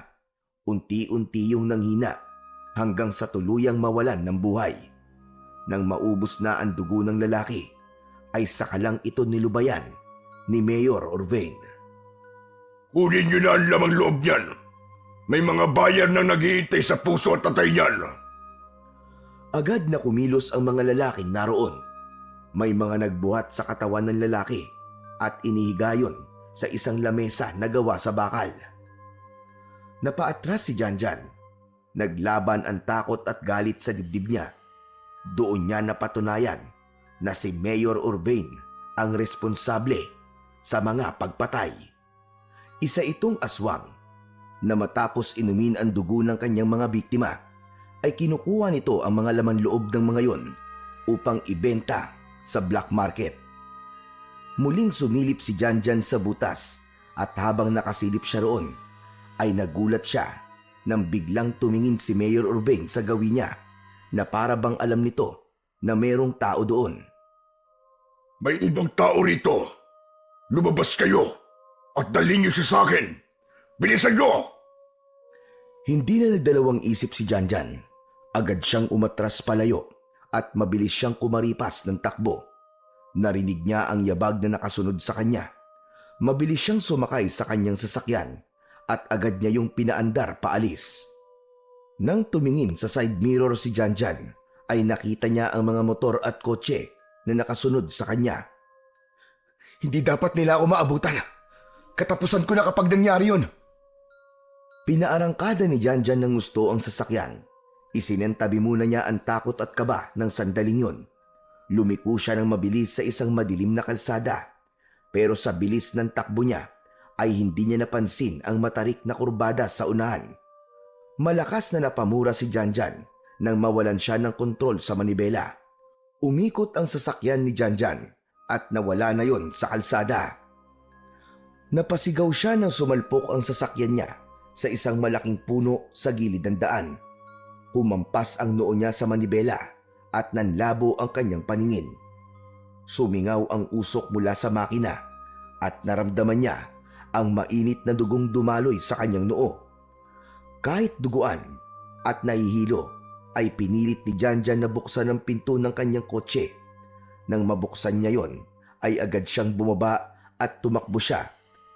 unti-unti yung nanghina hanggang sa tuluyang mawalan ng buhay. Nang maubos na ang dugo ng lalaki, ay sakalang ito nilubayan ni Mayor Urbane. Kunin niyo na ang lamang loob niyan. May mga bayan na naghihintay sa puso at tatay niyan. Agad na kumilos ang mga lalaking naroon. May mga nagbuhat sa katawan ng lalaki at inihigayon sa isang lamesa na gawa sa bakal. Napaatras si Janjan. Naglaban ang takot at galit sa dibdib niya. Doon niya napatunayan na si Mayor Urbane ang responsable sa mga pagpatay. Isa itong aswang na matapos inumin ang dugo ng kanyang mga biktima ay kinukuha nito ang mga laman loob ng mga yon upang ibenta sa black market. Muling sumilip si Janjan sa butas at habang nakasilip siya roon ay nagulat siya nang biglang tumingin si Mayor Urbane sa gawin niya na para bang alam nito na mayroong tao doon. May ibang tao rito. Lumabas kayo at dalhin niyo siya sa akin. Bilisan niyo! Hindi na nagdalawang isip si Janjan. Agad siyang umatras palayo at mabilis siyang kumaripas ng takbo. Narinig niya ang yabag na nakasunod sa kanya. Mabilis siyang sumakay sa kanyang sasakyan at agad niya yung pinaandar paalis. Nang tumingin sa side mirror si Janjan, ay nakita niya ang mga motor at kotse na nakasunod sa kanya. Hindi dapat nila ako maabutan. Katapusan ko na kapag nangyari yun. Pinaarangkada ni Janjan ng gusto ang sasakyan. Isinentabi muna niya ang takot at kaba ng sandaling yun. Lumiko siya ng mabilis sa isang madilim na kalsada. Pero sa bilis ng takbo niya, ay hindi niya napansin ang matarik na kurbada sa unahan. Malakas na napamura si Janjan nang mawalan siya ng kontrol sa manibela. Umikot ang sasakyan ni Janjan at nawala na yon sa kalsada. Napasigaw siya nang sumalpok ang sasakyan niya sa isang malaking puno sa gilid ng daan. Humampas ang noo niya sa manibela at nanlabo ang kanyang paningin. Sumingaw ang usok mula sa makina at naramdaman niya ang mainit na dugong dumaloy sa kanyang noo. Kahit duguan at nahihilo, ay pinilit ni Janjan na buksan ang pinto ng kanyang kotse. Nang mabuksan niya yon, ay agad siyang bumaba at tumakbo siya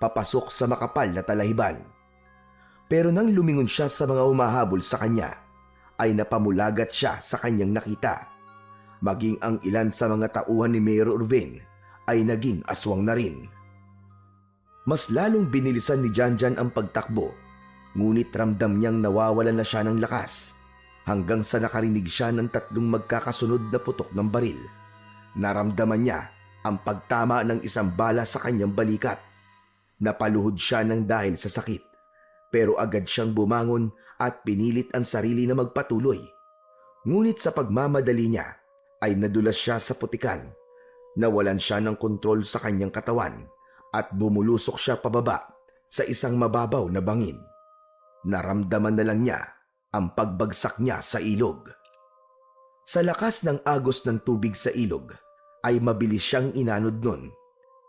papasok sa makapal na talahiban. Pero nang lumingon siya sa mga humahabol sa kanya, ay napamulagat siya sa kanyang nakita. Maging ang ilan sa mga tauhan ni Mayor Urvin ay naging aswang na rin. Mas lalong binilisan ni Janjan ang pagtakbo, ngunit ramdam niyang nawawalan na siya ng lakas hanggang sa nakarinig siya ng 3 magkakasunod na putok ng baril. Naramdaman niya ang pagtama ng isang bala sa kanyang balikat. Napaluhod siya ng dahil sa sakit, pero agad siyang bumangon at pinilit ang sarili na magpatuloy. Ngunit sa pagmamadali niya, ay nadulas siya sa putikan. Nawalan siya ng kontrol sa kanyang katawan at bumulusok siya pababa sa isang mababaw na bangin. Naramdaman na lang niya ang pagbagsak niya sa ilog. Sa lakas ng agos ng tubig sa ilog, ay mabilis siyang inanod nun.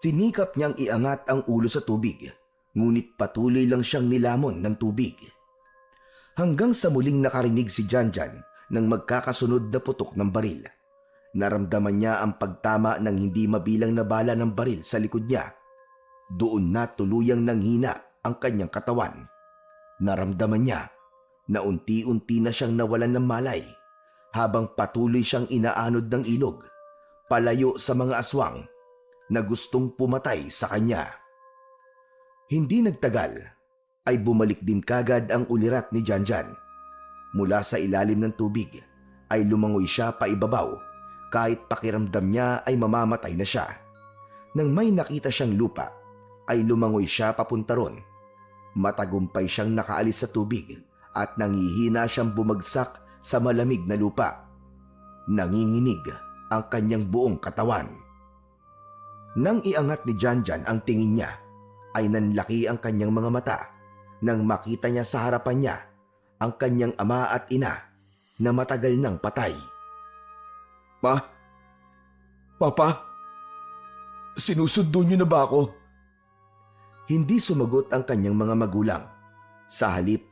Sinikap niyang iangat ang ulo sa tubig, ngunit patuloy lang siyang nilamon ng tubig. Hanggang sa muling nakarinig si Janjan ng magkakasunod na putok ng baril. Naramdaman niya ang pagtama ng hindi mabilang na bala ng baril sa likod niya. Doon na tuluyang nanghina ang kanyang katawan. Naramdaman niya na unti-unti na siyang nawalan ng malay habang patuloy siyang inaanod ng ilog, palayo sa mga aswang na gustong pumatay sa kanya. Hindi nagtagal ay bumalik din kagad ang ulirat ni Janjan. Mula sa ilalim ng tubig ay lumangoy siya paibabaw kahit pakiramdam niya ay mamamatay na siya. Nang may nakita siyang lupa ay lumangoy siya papunta ron. Matagumpay siyang nakaalis sa tubig at nangihina siyang bumagsak sa malamig na lupa. Nanginginig ang kanyang buong katawan. Nang iangat ni Janjan ang tingin niya, ay nanlaki ang kanyang mga mata nang makita niya sa harapan niya ang kanyang ama at ina na matagal nang patay. Ma? Papa? Sinusundo niyo na ba ako? Hindi sumagot ang kanyang mga magulang. Sa halip,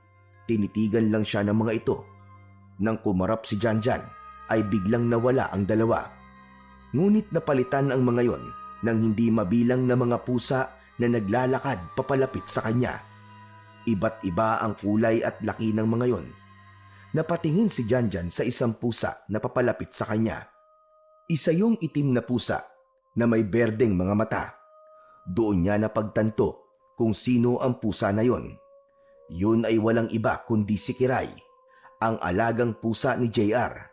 tinitigan lang siya ng mga ito. Nang kumarap si Janjan, ay biglang nawala ang dalawa. Ngunit napalitan ang mga yon ng hindi mabilang na mga pusa na naglalakad papalapit sa kanya. Iba't iba ang kulay at laki ng mga yon. Napatingin si Janjan sa isang pusa na papalapit sa kanya. Isa yung itim na pusa na may berdeng mga mata. Doon niya napagtanto kung sino ang pusa na yon. Yun ay walang iba kundi si Kiray, ang alagang pusa ni JR.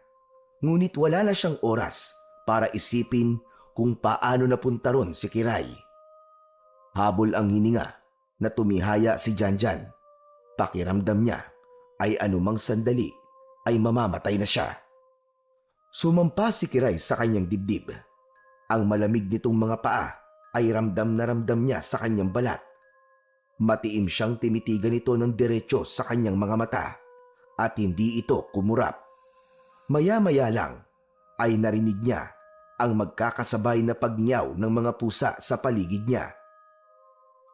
Ngunit wala na siyang oras para isipin kung paano napunta ron si Kiray. Habol ang hininga na tumihaya si Janjan. Pakiramdam niya ay anumang sandali ay mamamatay na siya. Sumampa si Kiray sa kanyang dibdib. Ang malamig nitong mga paa ay ramdam na ramdam niya sa kanyang balat. Matiim siyang tinitigan ito ng diretso sa kanyang mga mata at hindi ito kumurap. Maya-maya lang ay narinig niya ang magkakasabay na pagnyaw ng mga pusa sa paligid niya.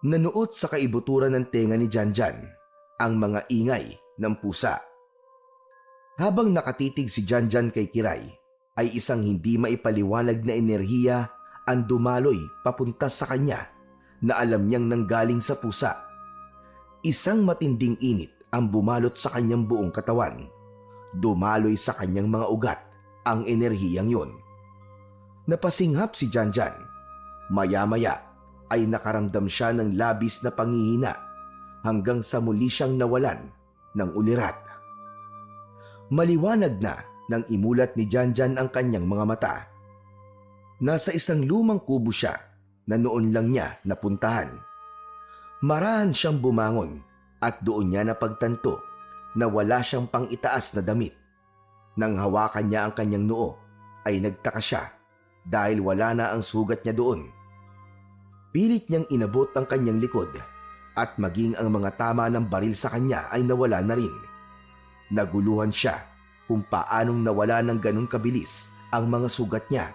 Nanuot sa kaibuturan ng tenga ni Janjan ang mga ingay ng pusa. Habang nakatitig si Janjan kay Kiray, ay isang hindi maipaliwanag na enerhiya ang dumaloy papunta sa kanya na alam niyang nanggaling sa pusa. Isang matinding init ang bumalot sa kanyang buong katawan. Dumaloy sa kanyang mga ugat ang enerhiyang yun. Napasinghap si Janjan. Maya-maya ay nakaramdam siya ng labis na panghihina hanggang sa muli siyang nawalan ng ulirat. Maliwanag na nang imulat ni Janjan ang kanyang mga mata. Nasa isang lumang kubo siya na noon lang niya napuntahan. Marahan siyang bumangon at doon niya napagtanto na wala siyang pang-itaas na damit. Nang hawakan niya ang kanyang noo ay nagtaka siya dahil wala na ang sugat niya doon. Pilit niyang inabot ang kanyang likod at maging ang mga tama ng baril sa kanya ay nawala na rin. Naguluhan siya kung paanong nawala ng ganun kabilis ang mga sugat niya.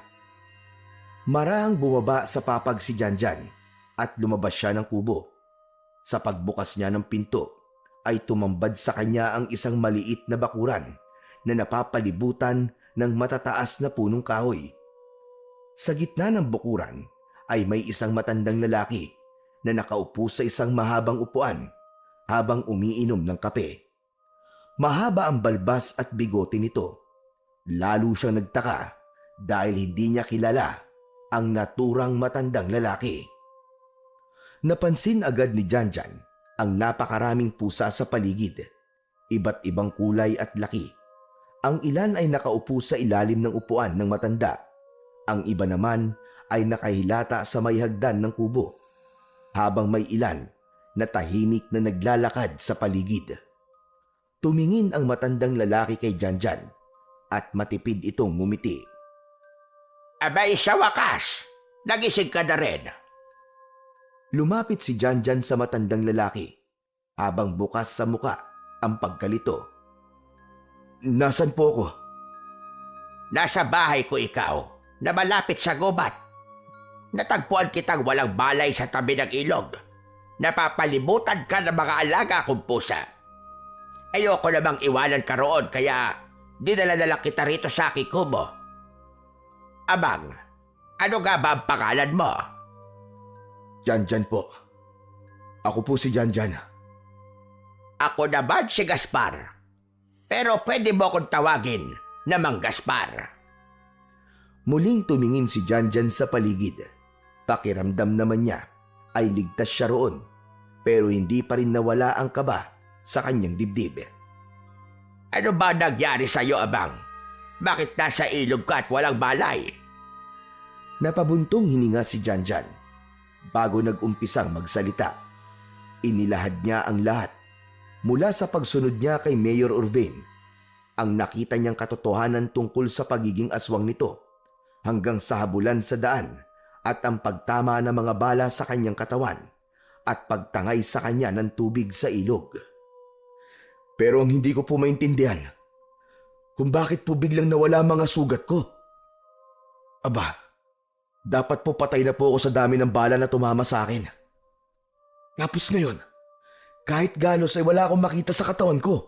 Marahang bumaba sa papag si Janjan at lumabas siya ng kubo. Sa pagbukas niya ng pinto ay tumambad sa kanya ang isang maliit na bakuran na napapalibutan ng matataas na punong kahoy. Sa gitna ng bakuran ay may isang matandang lalaki na nakaupo sa isang mahabang upuan habang umiinom ng kape. Mahaba ang balbas at bigote nito. Lalo siyang nagtaka dahil hindi niya kilala ang naturang matandang lalaki. Napansin agad ni Janjan ang napakaraming pusa sa paligid. Iba't ibang kulay at laki. Ang ilan ay nakaupo sa ilalim ng upuan ng matanda. Ang iba naman ay nakahilata sa may hagdan ng kubo, habang may ilan na tahimik na naglalakad sa paligid. Tumingin ang matandang lalaki kay Janjan at matipid itong ngumiti. Abay, sa wakas, nagising ka na rin. Lumapit si Janjan sa matandang lalaki habang bukas sa muka ang pagkalito. Nasaan po ako? Nasa bahay ko ikaw, na malapit sa gubat. Natagpuan kitang walang balay sa tabi ng ilog. Napapalibutan ka ng mga alaga kong pusa. Ayoko namang iwanan ka roon, kaya dinala na lang kita rito sa aking kubo. Abang, ano nga ba ang pangalan mo? Janjan po. Ako po si Janjan. Ako naman si Gaspar. Pero pwede mo akong tawagin na Mang Gaspar. Muling tumingin si Janjan sa paligid. Pakiramdam naman niya ay ligtas siya roon, pero hindi pa rin nawala ang kaba sa kanyang dibdib. Ano ba nangyari sa iyo, Abang? Bakit nasa ilog ka at walang balay? Napabuntong hininga si Janjan bago nag-umpisang magsalita. Inilahad niya ang lahat mula sa pagsunod niya kay Mayor Urvin, ang nakita niyang katotohanan tungkol sa pagiging aswang nito, hanggang sa habulan sa daan at ang pagtama ng mga bala sa kanyang katawan at pagtangay sa kanya ng tubig sa ilog. Pero ang hindi ko po maintindihan, kung bakit po biglang nawala mga sugat ko. Aba, dapat po patay na po ako sa dami ng bala na tumama sa akin. Tapos ngayon, kahit galos ay wala akong makita sa katawan ko.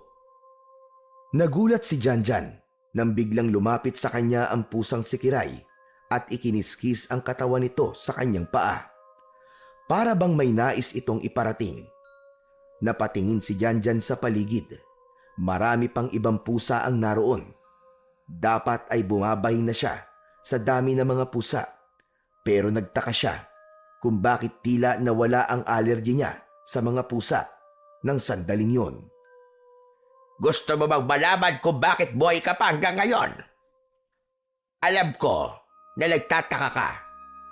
Nagulat si Janjan nang biglang lumapit sa kanya ang pusang si Kiray at ikiniskis ang katawan nito sa kanyang paa. Para bang may nais itong iparating. Napatingin si Janjan sa paligid. Marami pang ibang pusa ang naroon. Dapat ay bumabahin na siya sa dami ng mga pusa. Pero nagtaka siya kung bakit tila nawala ang allergy niya sa mga pusa ng sandaling yon. Gusto mo bang malaman kung bakit buhay ka pa hanggang ngayon? Alam ko na nagtataka ka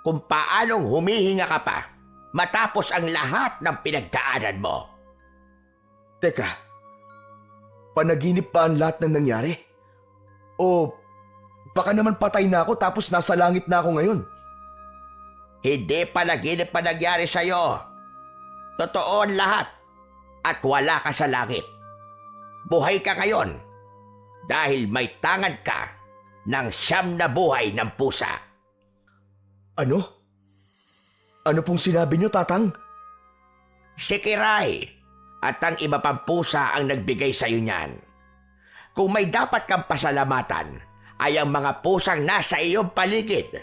kung paanong humihinga ka pa matapos ang lahat ng pinagdaanan mo. Teka, panaginip pa ang lahat ng nangyari? O baka naman patay na ako tapos nasa langit na ako ngayon? Hindi panaginip pa nangyari sa'yo. Totoo ang lahat at wala ka sa langit. Buhay ka ngayon dahil may tangan ka ng 9 na buhay ng pusa. Ano? Ano pong sinabi niyo, Tatang? Si Kiray at ang iba pang pusa ang nagbigay sa iyo niyan. Kung may dapat kang pasalamatan ay ang mga pusang nasa iyong paligid.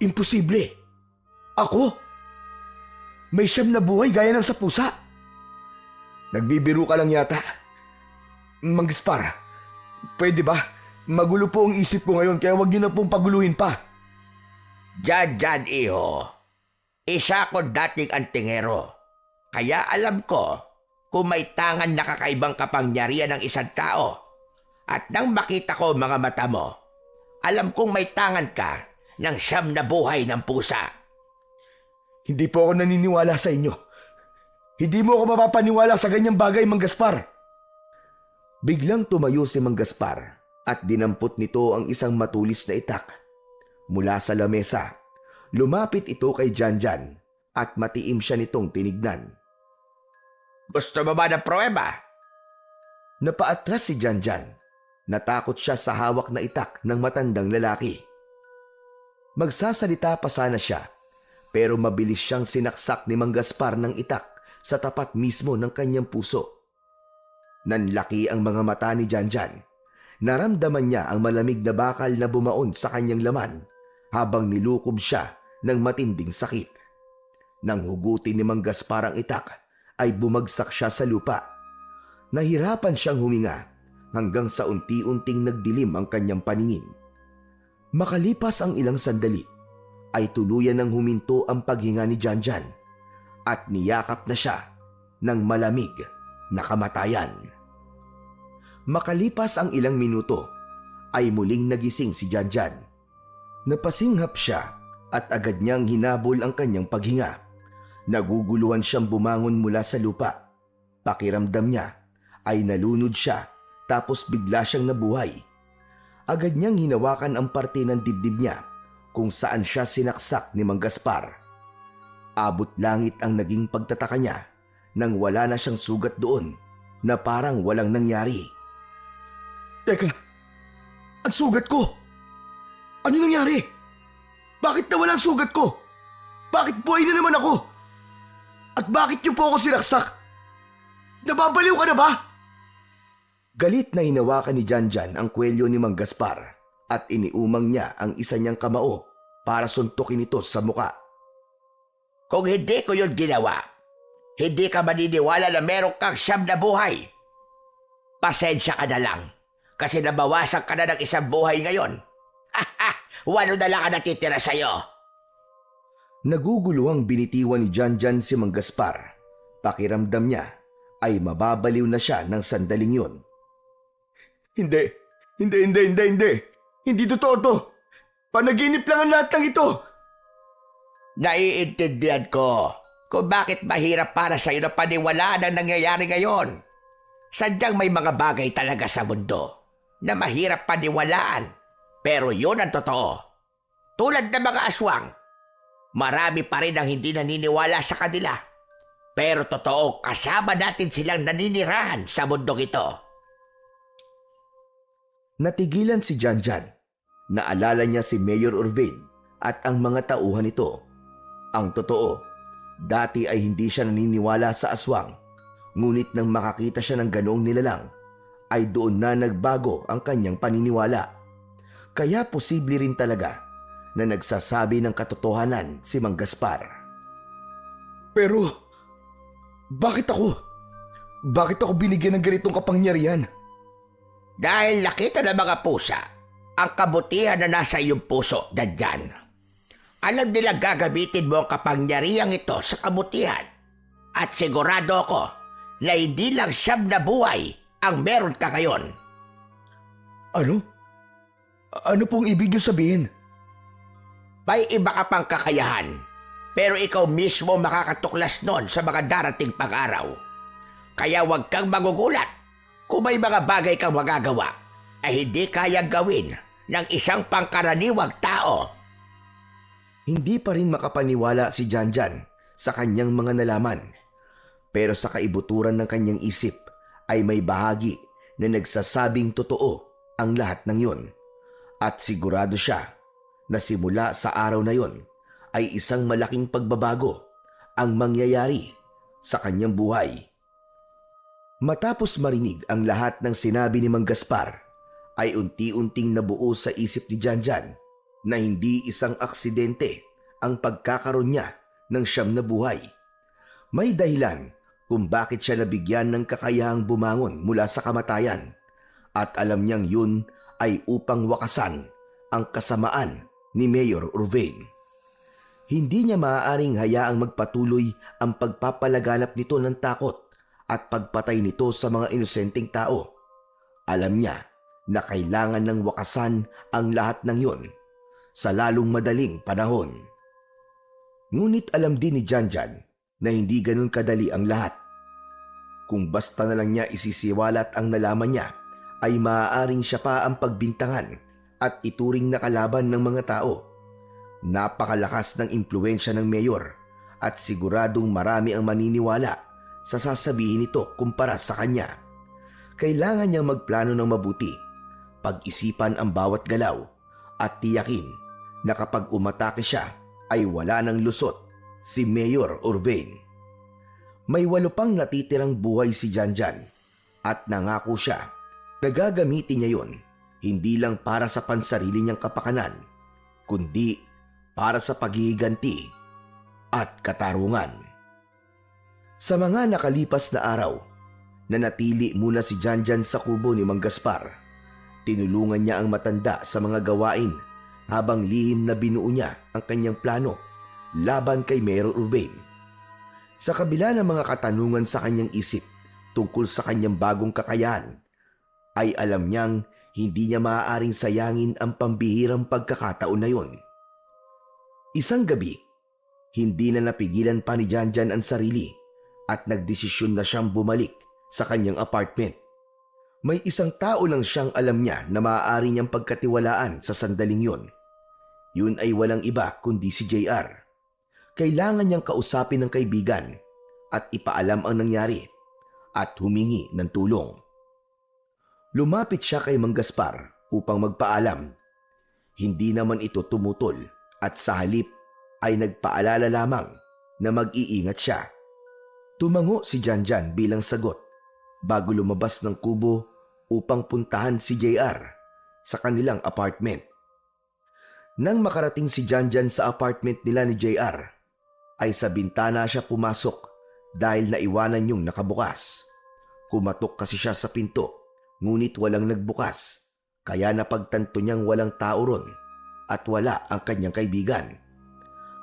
Imposible. Ako? May siyam na buhay gaya ng sa pusa. Nagbibiro ka lang yata. Mang Gaspar, pwede ba? Magulo po ang isip ko ngayon kaya wag niyo na pong paguluhin pa. Janjan, iho. Isa ko dating antingero. Kaya alam ko kung may tangan na kakaibang kapangyarihan ng isang tao. At nang makita ko mga mata mo, alam kong may tangan ka ng siyam na buhay ng pusa. Hindi po ako naniniwala sa inyo. Hindi mo ako mapapaniwala sa ganyang bagay, Mang Gaspar. Biglang tumayo si Mang Gaspar at dinampot nito ang isang matulis na itak. Mula sa lamesa, lumapit ito kay Janjan at matiim siya nitong tinignan. Gusto mo ba ng pruweba? Napaatras si Janjan. Natakot siya sa hawak na itak ng matandang lalaki. Magsasalita pa sana siya, pero mabilis siyang sinaksak ni Mang Gaspar ng itak sa tapat mismo ng kanyang puso. Nanlaki ang mga mata ni Janjan. Naramdaman niya ang malamig na bakal na bumaon sa kanyang laman habang nilukob siya ng matinding sakit. Nang hugutin ni Mang Gaspar ang itak, ay bumagsak siya sa lupa. Nahirapan siyang huminga hanggang sa unti-unting nagdilim ang kanyang paningin. Makalipas ang ilang sandali, ay tuluyan ng huminto ang paghinga ni Janjan at niyakap na siya ng malamig na kamatayan. Makalipas ang ilang minuto, ay muling nagising si Janjan. Napasinghap siya at agad niyang hinabol ang kanyang paghinga. Naguguluhan siyang bumangon mula sa lupa. Pakiramdam niya ay nalunod siya tapos bigla siyang nabuhay. Agad niyang hinawakan ang parte ng dibdib niya kung saan siya sinaksak ni Mang Gaspar. Abot langit ang naging pagtataka niya nang wala na siyang sugat doon na parang walang nangyari. Teka, ang sugat ko! Ano nangyari? Bakit nawala ang sugat ko? Bakit buhay na naman ako? At bakit niyo po ako sinaksak? Nababaliw ka na ba? Galit na hinawakan ni Janjan ang kwelyo ni Mang Gaspar at iniumang niya ang isa niyang kamao para suntukin ito sa muka. Kung hindi ko yun ginawa, hindi ka maniniwala na meron kang siyam na buhay. Pasensya ka na lang kasi nabawasan ka na ng isang buhay ngayon. Walo na lang ang natitira sa'yo. Naguguluhang binitiwan ni Janjan si Mang Gaspar. Pakiramdam niya ay mababaliw na siya ng sandaling yun. Hindi. Hindi totoo to. Panaginip lang ang lahat ng ito. Naiintindihan ko kung bakit mahirap para sa'yo na paniwalaan ang nangyayari ngayon. Sadyang may mga bagay talaga sa mundo na mahirap paniwalaan. Pero yun ang totoo. Tulad ng mga aswang, marami pa rin ang hindi naniniwala sa kanila. Pero totoo, kasama natin silang naninirahan sa mundong ito. Natigilan si Janjan. Naalala niya si Mayor Orvin at ang mga tauhan nito. Ang totoo, dati ay hindi siya naniniwala sa aswang. Ngunit nang makakita siya ng ganoong nilalang, ay doon na nagbago ang kanyang paniniwala. Kaya posible rin talaga na nagsasabi ng katotohanan si Mang Gaspar. Pero, bakit ako? Bakit ako binigyan ng ganitong kapangyarihan? Dahil nakita ng mga pusa ang kabutihan na nasa iyong puso, Janjan. Alam nilang gagamitin mo ang kapangyarihang ito sa kabutihan. At sigurado ako na hindi lang siyam na buhay ang meron ka ngayon. Ano? Ano pong ibig niyo sabihin? May iba ka pang kakayahan, pero ikaw mismo makakatuklas nun sa mga darating pag-araw. Kaya huwag kang magugulat kung may mga bagay kang magagawa ay hindi kayang gawin ng isang pangkaraniwang tao. Hindi pa rin makapaniwala si Janjan sa kanyang mga nalaman. Pero sa kaibuturan ng kanyang isip ay may bahagi na nagsasabing totoo ang lahat ng yun. At sigurado siya na simula sa araw na yon ay isang malaking pagbabago ang mangyayari sa kanyang buhay. Matapos marinig ang lahat ng sinabi ni Mang Gaspar, ay unti-unting nabuo sa isip ni Janjan na hindi isang aksidente ang pagkakaroon niya ng siyam na buhay. May dahilan kung bakit siya nabigyan ng kakayahang bumangon mula sa kamatayan at alam niyang yun ay upang wakasan ang kasamaan ni Mayor Urbane. Hindi niya maaaring hayaang magpatuloy ang pagpapalaganap nito ng takot at pagpatay nito sa mga inosenteng tao. Alam niya na kailangan ng wakasan ang lahat ng yun sa lalong madaling panahon. Ngunit alam din ni Janjan na hindi ganun kadali ang lahat. Kung basta na lang niya isisiwalat ang nalaman niya, ay maaaring siya pa ang pagbintangan at ituring na kalaban ng mga tao. Napakalakas ng impluwensya ng mayor at siguradong marami ang maniniwala sa sasabihin nito kumpara sa kanya. Kailangan niyang magplano ng mabuti, pag-isipan ang bawat galaw at tiyakin na kapag umatake siya ay wala ng lusot si Mayor Urbane. May 8 pang natitirang buhay si Janjan at nangako siya na gagamitin niya yun hindi lang para sa pansarili niyang kapakanan, kundi para sa paghihiganti at katarungan. Sa mga nakalipas na araw, nanatili muna si Janjan sa kubo ni Mang Gaspar. Tinulungan niya ang matanda sa mga gawain habang lihim na binuo niya ang kanyang plano laban kay Mayor Urbane. Sa kabila ng mga katanungan sa kanyang isip tungkol sa kanyang bagong kakayahan, ay alam niyang hindi niya maaaring sayangin ang pambihirang pagkakataon na yun. Isang gabi, hindi na napigilan pa ni Janjan ang sarili at nagdesisyon na siyang bumalik sa kanyang apartment. May isang tao lang siyang alam niya na maaari niyang pagkatiwalaan sa sandaling yun. Yun ay walang iba kundi si JR. Kailangan niyang kausapin ng kaibigan at ipaalam ang nangyari at humingi ng tulong. Lumapit siya kay Mang Gaspar upang magpaalam. Hindi naman ito tumutol at sa halip ay nagpaalala lamang na mag-iingat siya. Tumango si Janjan bilang sagot bago lumabas ng kubo upang puntahan si JR sa kanilang apartment. Nang makarating si Janjan sa apartment nila ni JR, ay sa bintana siya pumasok dahil naiwanan yung nakabukas. Kumatok kasi siya sa pinto, ngunit walang nagbukas, kaya napagtanto niyang walang tao ron at wala ang kanyang kaibigan.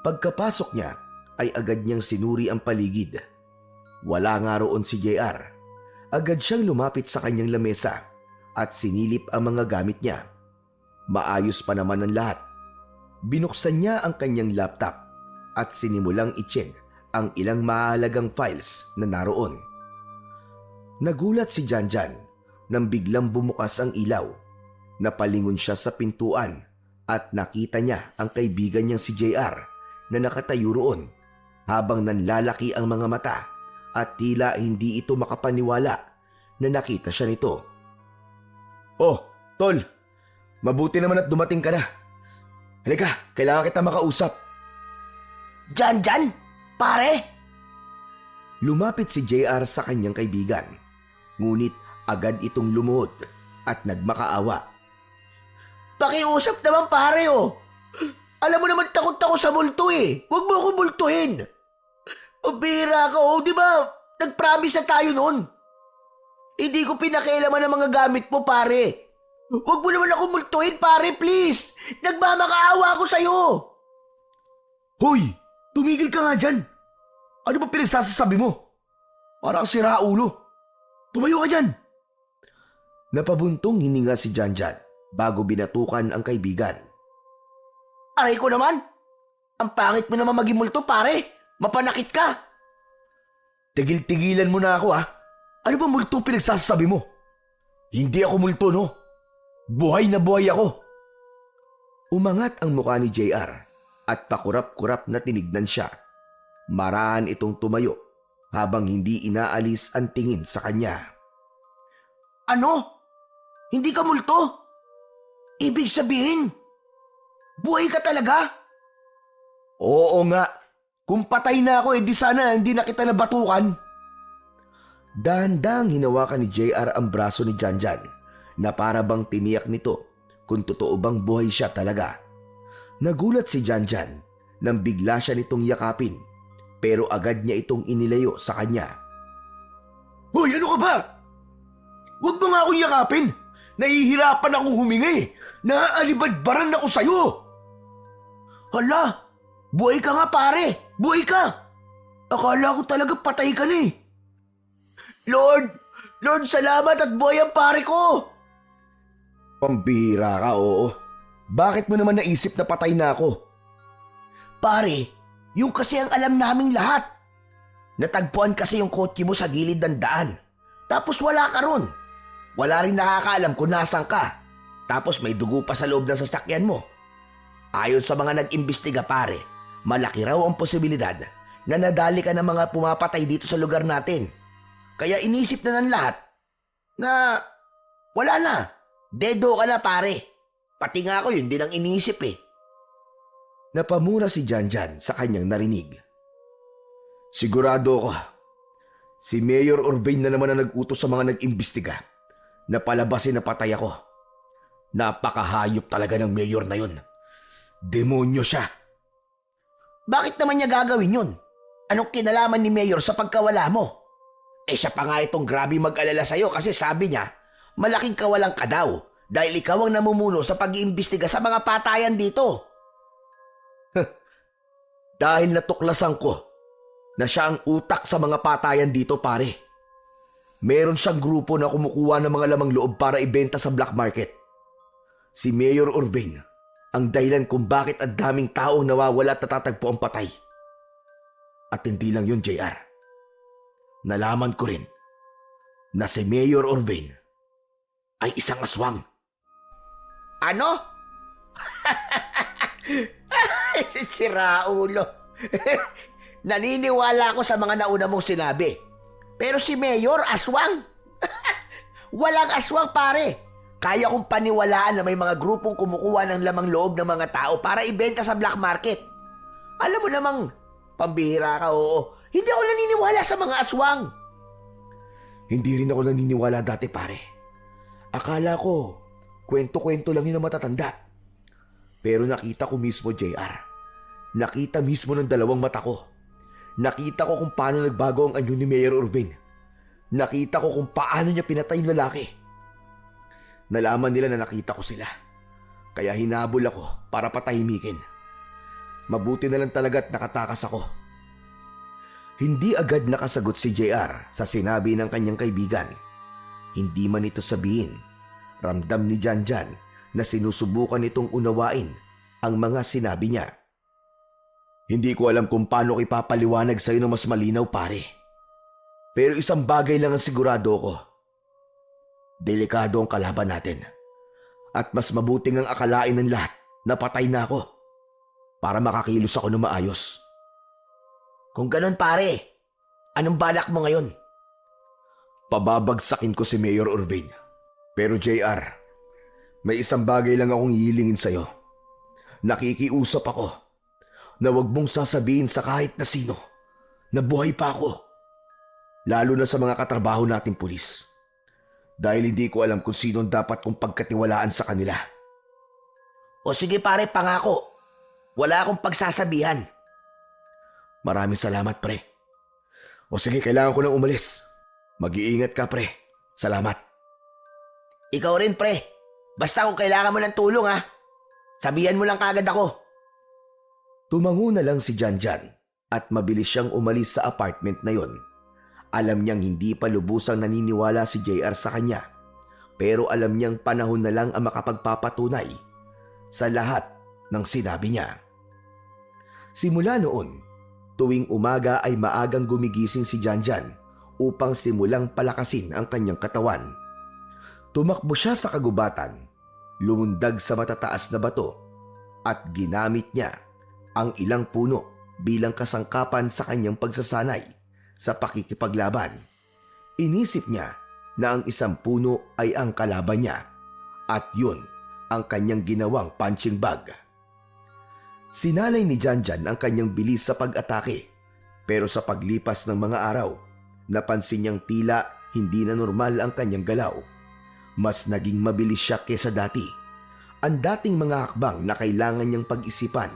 Pagkapasok niya ay agad niyang sinuri ang paligid. Wala nga roon si JR. Agad siyang lumapit sa kanyang lamesa at sinilip ang mga gamit niya. Maayos pa naman ang lahat. Binuksan niya ang kanyang laptop at sinimulang i-check ang ilang mahalagang files na naroon. Nagulat si Janjan nang biglang bumukas ang ilaw. Napalingon siya sa pintuan at nakita niya ang kaibigan niyang si JR na nakatayo roon habang nanlalaki ang mga mata at tila hindi ito makapaniwala na nakita siya nito. "Oh, tol, mabuti naman at dumating ka na. Halika, kailangan kita makausap." Janjan? Pare? Lumapit si JR sa kanyang kaibigan, ngunit agad itong lumuhod at nagmakaawa. Pakiusap naman pare oh. Alam mo naman takot ako sa multo eh. Huwag mo ako multuhin. Pabira ka oh, di ba? Nag-promise na tayo noon. Hindi ko pinakialaman ang mga gamit mo pare. Huwag mo naman ako multuhin pare please. Nagmamakaawa ako sa'yo. Hoy! Tumigil ka nga dyan. Ano ba pinagsasasabi mo? Para kang sira ulo. Tumayo ka dyan. Napabuntong hininga si Janjan bago binatukan ang kaibigan. Aray ko naman. Ang pangit mo naman maging multo pare. Mapanakit ka. Tigil-tigilan mo na ako ah. Ano ba multo pinagsasabi mo? Hindi ako multo no. Buhay na buhay ako. Umangat ang mukha ni JR at pakurap-kurap na tinignan siya. Marahan itong tumayo habang hindi inaalis ang tingin sa kanya. Ano? Hindi ka multo? Ibig sabihin, buhay ka talaga? Oo nga. Kung patay na ako, di sana hindi na kita nabatukan. Dahan-dahang hinawakan ni JR ang braso ni Janjan na para bang tiniyak nito kung totoo bang buhay siya talaga. Nagulat si Janjan nang bigla siya nitong yakapin, pero agad niya itong inilayo sa kanya. Hoy, ano ka ba? Huwag mo nga akong yakapin. Nahihirapan akong humingi. Naaalibadbaran ako sa'yo. Hala, buhay ka nga pare. Buhay ka. Akala ko talaga patay ka na eh. Lord, salamat at buhay ang pare ko. Pambihira ka, oo. Bakit mo naman naisip na patay na ako? Pare, yung kasi ang alam naming lahat. Natagpuan kasi yung kotse mo sa gilid ng daan. Tapos wala ka ron. Wala rin nakakaalam kung nasan ka. Tapos may dugo pa sa loob ng sasakyan mo. Ayon sa mga nag-imbestiga pare, malaki raw ang posibilidad na nadali ka ng mga pumapatay dito sa lugar natin. Kaya inisip na ng lahat na wala na. Dedo ka na pare. Pati nga ako yun din ang inisip eh. Napamura si Janjan sa kanyang narinig. Sigurado ako, si Mayor Orvain na naman ang nag-utos sa mga nag-imbestiga na palabasin na patay ako. Napakahayop talaga ng mayor na yun. Demonyo siya. Bakit naman niya gagawin yun? Anong kinalaman ni Mayor sa pagkawala mo? Siya pa nga itong grabe mag-alala sa'yo kasi sabi niya, malaking kawalang ka daw dahil ikaw ang namumuno sa pag-iimbestiga sa mga patayan dito. Dahil natuklasan ko na siya ang utak sa mga patayan dito pare. Meron siyang grupo na kumukuha ng mga lamang loob para ibenta sa black market. Si Mayor Orvain ang dahilan kung bakit ang daming taong nawawala at natatagpo ang patay. At hindi lang yun, JR. Nalaman ko rin na si Mayor Orvain ay isang aswang. Ano? Si Raulo. Naniniwala ako sa mga nauna mong sinabi. Pero si Mayor, aswang. Walang aswang pare. Kaya kong paniwalaan na may mga grupong kumukuha ng lamang loob ng mga tao para ibenta sa black market. Alam mo namang, pambihira ka, oo. Hindi ako naniniwala sa mga aswang. Hindi rin ako naniniwala dati pare. Akala ko, kwento-kwento lang yun ang matatanda. Pero nakita ko mismo, JR. Nakita mismo ng dalawang mata ko. Nakita ko kung paano nagbago ang anyo ni Mayor Orvain. Nakita ko kung paano niya pinatay yung lalaki. Nalaman nila na nakita ko sila. Kaya hinabol ako para patahimikin. Mabuti na lang talaga at nakatakas ako. Hindi agad nakasagot si JR sa sinabi ng kanyang kaibigan. Hindi man ito sabihin, ramdam ni Janjan na sinusubukan nitong unawain ang mga sinabi niya. Hindi ko alam kung paano ko ipapaliwanag sa'yo ng mas malinaw pare. Pero isang bagay lang ang sigurado ko. Delikado ang kalaban natin. At mas mabuting ang akalain ng lahat na patay na ako para makakilos ako ng maayos. Kung ganun pare, anong balak mo ngayon? Pababagsakin ko si Mayor Orvain. Pero JR, may isang bagay lang akong hihilingin sa'yo. Nakikiusap ako na wag mong sasabihin sa kahit na sino na buhay pa ako. Lalo na sa mga katrabaho nating pulis. Dahil hindi ko alam kung sino dapat kong pagkatiwalaan sa kanila. O sige pare, pangako. Wala akong pagsasabihan. Maraming salamat pre. O sige, kailangan ko nang umalis. Mag-iingat ka pre. Salamat. Ikaw rin pre. Basta kung kailangan mo ng tulong ha, sabihan mo lang kagad ako. Tumango na lang si Janjan at mabilis siyang umalis sa apartment na yon. Alam niyang hindi pa lubusang naniniwala si JR sa kanya, pero alam niyang panahon na lang ang makapagpapatunay sa lahat ng sinabi niya. Simula noon, tuwing umaga ay maagang gumigising si Janjan upang simulang palakasin ang kanyang katawan. Tumakbo siya sa kagubatan, lumundag sa matataas na bato at ginamit niya ang ilang puno bilang kasangkapan sa kanyang pagsasanay sa pakikipaglaban. Inisip niya na ang isang puno ay ang kalaban niya at yun ang kanyang ginawang punching bag. Sinalay ni Janjan ang kanyang bilis sa pag-atake, pero sa paglipas ng mga araw, napansin niyang tila hindi na normal ang kanyang galaw. Mas naging mabilis siya kesa dati Ang dating mga hakbang na kailangan niyang pag-isipan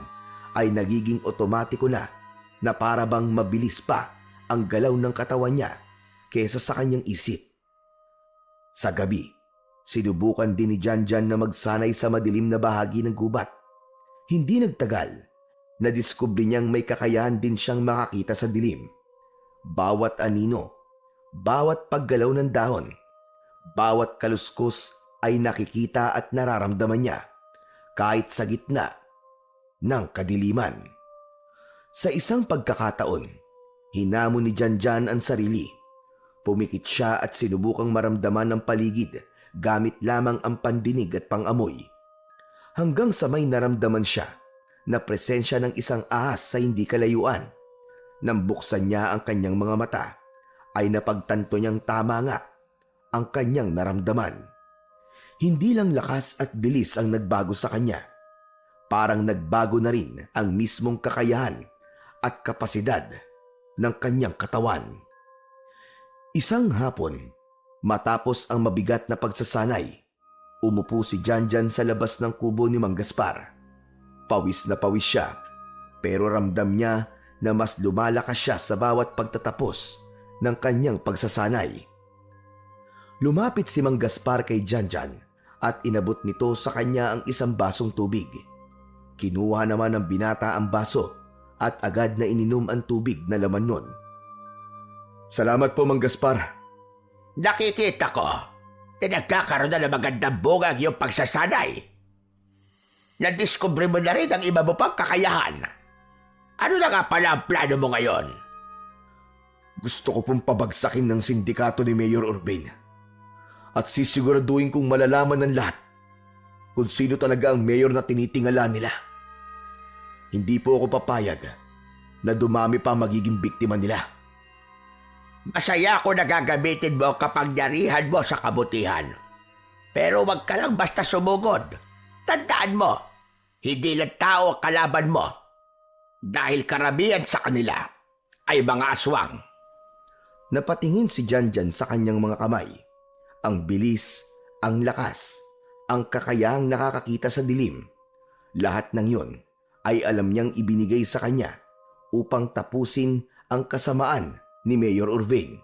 ay nagiging otomatiko na para bang mabilis pa ang galaw ng katawan niya kesa sa kanyang isip. Sa gabi, sinubukan din ni Janjan na magsanay sa madilim na bahagi ng gubat. Hindi nagtagal, nadiskubre niyang may kakayahan din siyang makakita sa dilim. Bawat anino, bawat paggalaw ng dahon, bawat kaluskos ay nakikita at nararamdaman niya kahit sa gitna ng kadiliman. Sa isang pagkakataon, hinamon ni Janjan ang sarili. Pumikit siya at sinubukang maramdaman ang paligid gamit lamang ang pandinig at pangamoy. Hanggang sa may naramdaman siya na presensya ng isang ahas sa hindi kalayuan. Nang buksan niya ang kanyang mga mata, ay napagtanto niyang tama nga ang kanyang naramdaman. Hindi lang lakas at bilis ang nagbago sa kanya. Parang nagbago na rin ang mismong kakayahan at kapasidad ng kanyang katawan. Isang hapon, matapos ang mabigat na pagsasanay, umupo si Janjan sa labas ng kubo ni Mang Gaspar. Pawis na pawis siya, pero ramdam niya na mas lumalakas siya sa bawat pagtatapos ng kanyang pagsasanay. Lumapit si Mang Gaspar kay Janjan at inabot nito sa kanya ang isang basong tubig. Kinuha naman ng binata ang baso at agad na ininom ang tubig na laman nun. Salamat po, Mang Gaspar. Nakikita ko na nagkakaroon na ng magandang bunga ang iyong pagsasanay. Nadiskubre mo na rin ang iba mo pang kakayahan. Ano na nga pala ang plano mo ngayon? Gusto ko pong pabagsakin ng sindikato ni Mayor Urbin. At sisiguraduhin kong malalaman ng lahat kung sino talaga ang mayor na tinitingala nila. Hindi po ako papayag na dumami pa magiging biktima nila. Masaya ako na gagamitin mo ang kapangyarihan mo sa kabutihan. Pero wag ka lang basta sumugod. Tandaan mo, hindi lang tao ang kalaban mo. Dahil karamihan sa kanila ay mga aswang. Napatingin si Janjan sa kanyang mga kamay. Ang bilis, ang lakas, ang kakayahang nakakakita sa dilim. Lahat ng yon ay alam niyang ibinigay sa kanya upang tapusin ang kasamaan ni Mayor Urbin.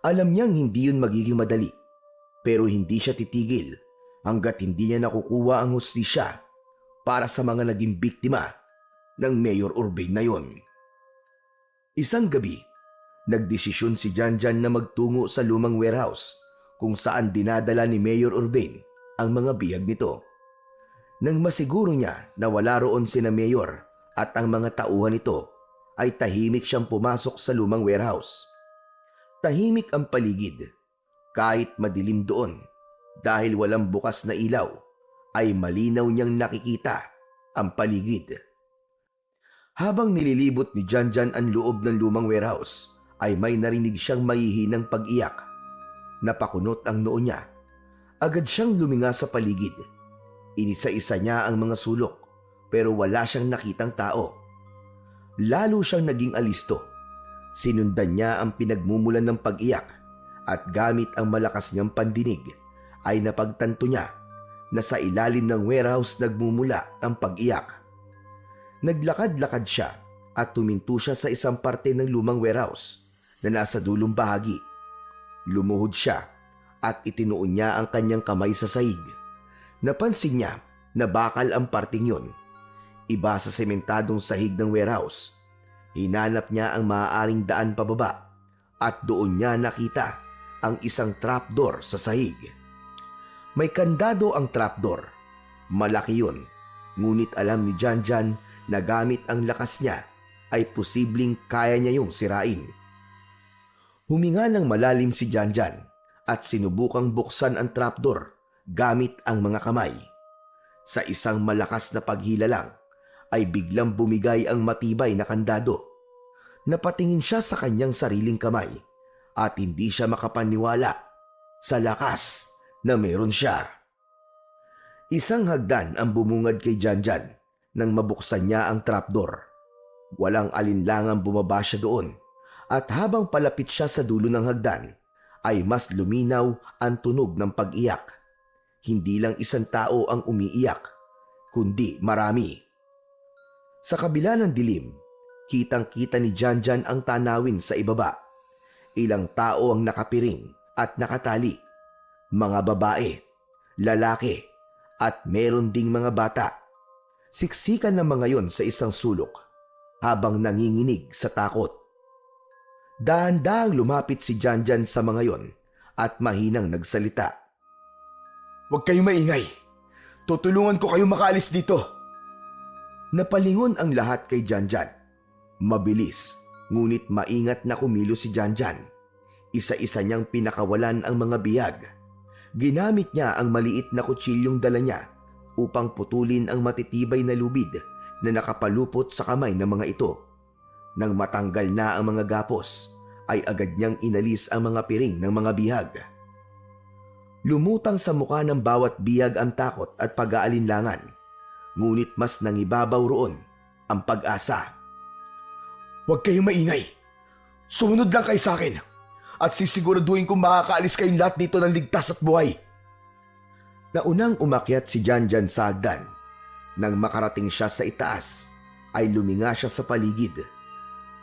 Alam niyang hindi yun magiging madali, pero hindi siya titigil hanggat hindi niya nakukuha ang hustisya para sa mga naging biktima ng Mayor Urbin na yon. Isang gabi, nagdesisyon si Janjan na magtungo sa lumang warehouse kung saan dinadala ni Mayor Urbin ang mga bihag nito. Nang masiguro niya na wala roon sina Mayor at ang mga tauhan nito, ay tahimik siyang pumasok sa lumang warehouse. Tahimik ang paligid. Kahit madilim doon, dahil walang bukas na ilaw, ay malinaw niyang nakikita ang paligid. Habang nililibot ni Janjan ang loob ng lumang warehouse, ay may narinig siyang mahihinang pag-iyak. Napakunot ang noo niya. Agad siyang luminga sa paligid. Inisa-isa niya ang mga sulok, pero wala siyang nakitang tao. Lalo siyang naging alisto. Sinundan niya ang pinagmumulan ng pag-iyak at gamit ang malakas niyang pandinig ay napagtanto niya na sa ilalim ng warehouse nagmumula ang pag-iyak. Naglakad-lakad siya at tuminto siya sa isang parte ng lumang warehouse na nasa dulong bahagi. Lumuhod siya at itinuon niya ang kanyang kamay sa sahig. Napansin niya na bakal ang parting yun. Iba sa sementadong sahig ng warehouse. Hinanap niya ang maaaring daan pababa at doon niya nakita ang isang trapdoor sa sahig. May kandado ang trapdoor. Malaki yun, ngunit alam ni Janjan na gamit ang lakas niya ay posibleng kaya niya yung sirain. Huminga ng malalim si Janjan at sinubukang buksan ang trapdoor gamit ang mga kamay. Sa isang malakas na paghila lang ay biglang bumigay ang matibay na kandado. Napatingin siya sa kanyang sariling kamay at hindi siya makapaniwala sa lakas na meron siya. Isang hagdan ang bumungad kay Janjan nang mabuksan niya ang trapdoor. Walang alinlangang bumaba siya doon. At habang palapit siya sa dulo ng hagdan, ay mas luminaw ang tunog ng pag-iyak. Hindi lang isang tao ang umiiyak, kundi marami. Sa kabila ng dilim, kitang-kita ni Janjan ang tanawin sa ibaba. Ilang tao ang nakapiring at nakatali. Mga babae, lalaki, at meron ding mga bata. Siksikan ng mga yon sa isang sulok habang nanginginig sa takot. Dahan-dahang lumapit si Janjan sa mga yon at mahinang nagsalita. Huwag kayong maingay. Tutulungan ko kayong makaalis dito. Napalingon ang lahat kay Janjan. Mabilis, ngunit maingat na kumilos si Janjan. Isa-isa niyang pinakawalan ang mga bihag. Ginamit niya ang maliit na kutsilyong dala niya upang putulin ang matitibay na lubid na nakapalupot sa kamay ng mga ito. Nang matanggal na ang mga gapos, ay agad niyang inalis ang mga piring ng mga bihag. Lumutang sa mukha ng bawat bihag ang takot at pag-aalinlangan, ngunit mas nangibabaw roon ang pag-asa. Huwag kayong maingay. Sumunod lang kayo sa akin at sisiguraduhin kong makakaalis kayong lahat dito ng ligtas at buhay. Naunang umakyat si Janjan sa hagdan. Nang makarating siya sa itaas, ay luminga siya sa paligid.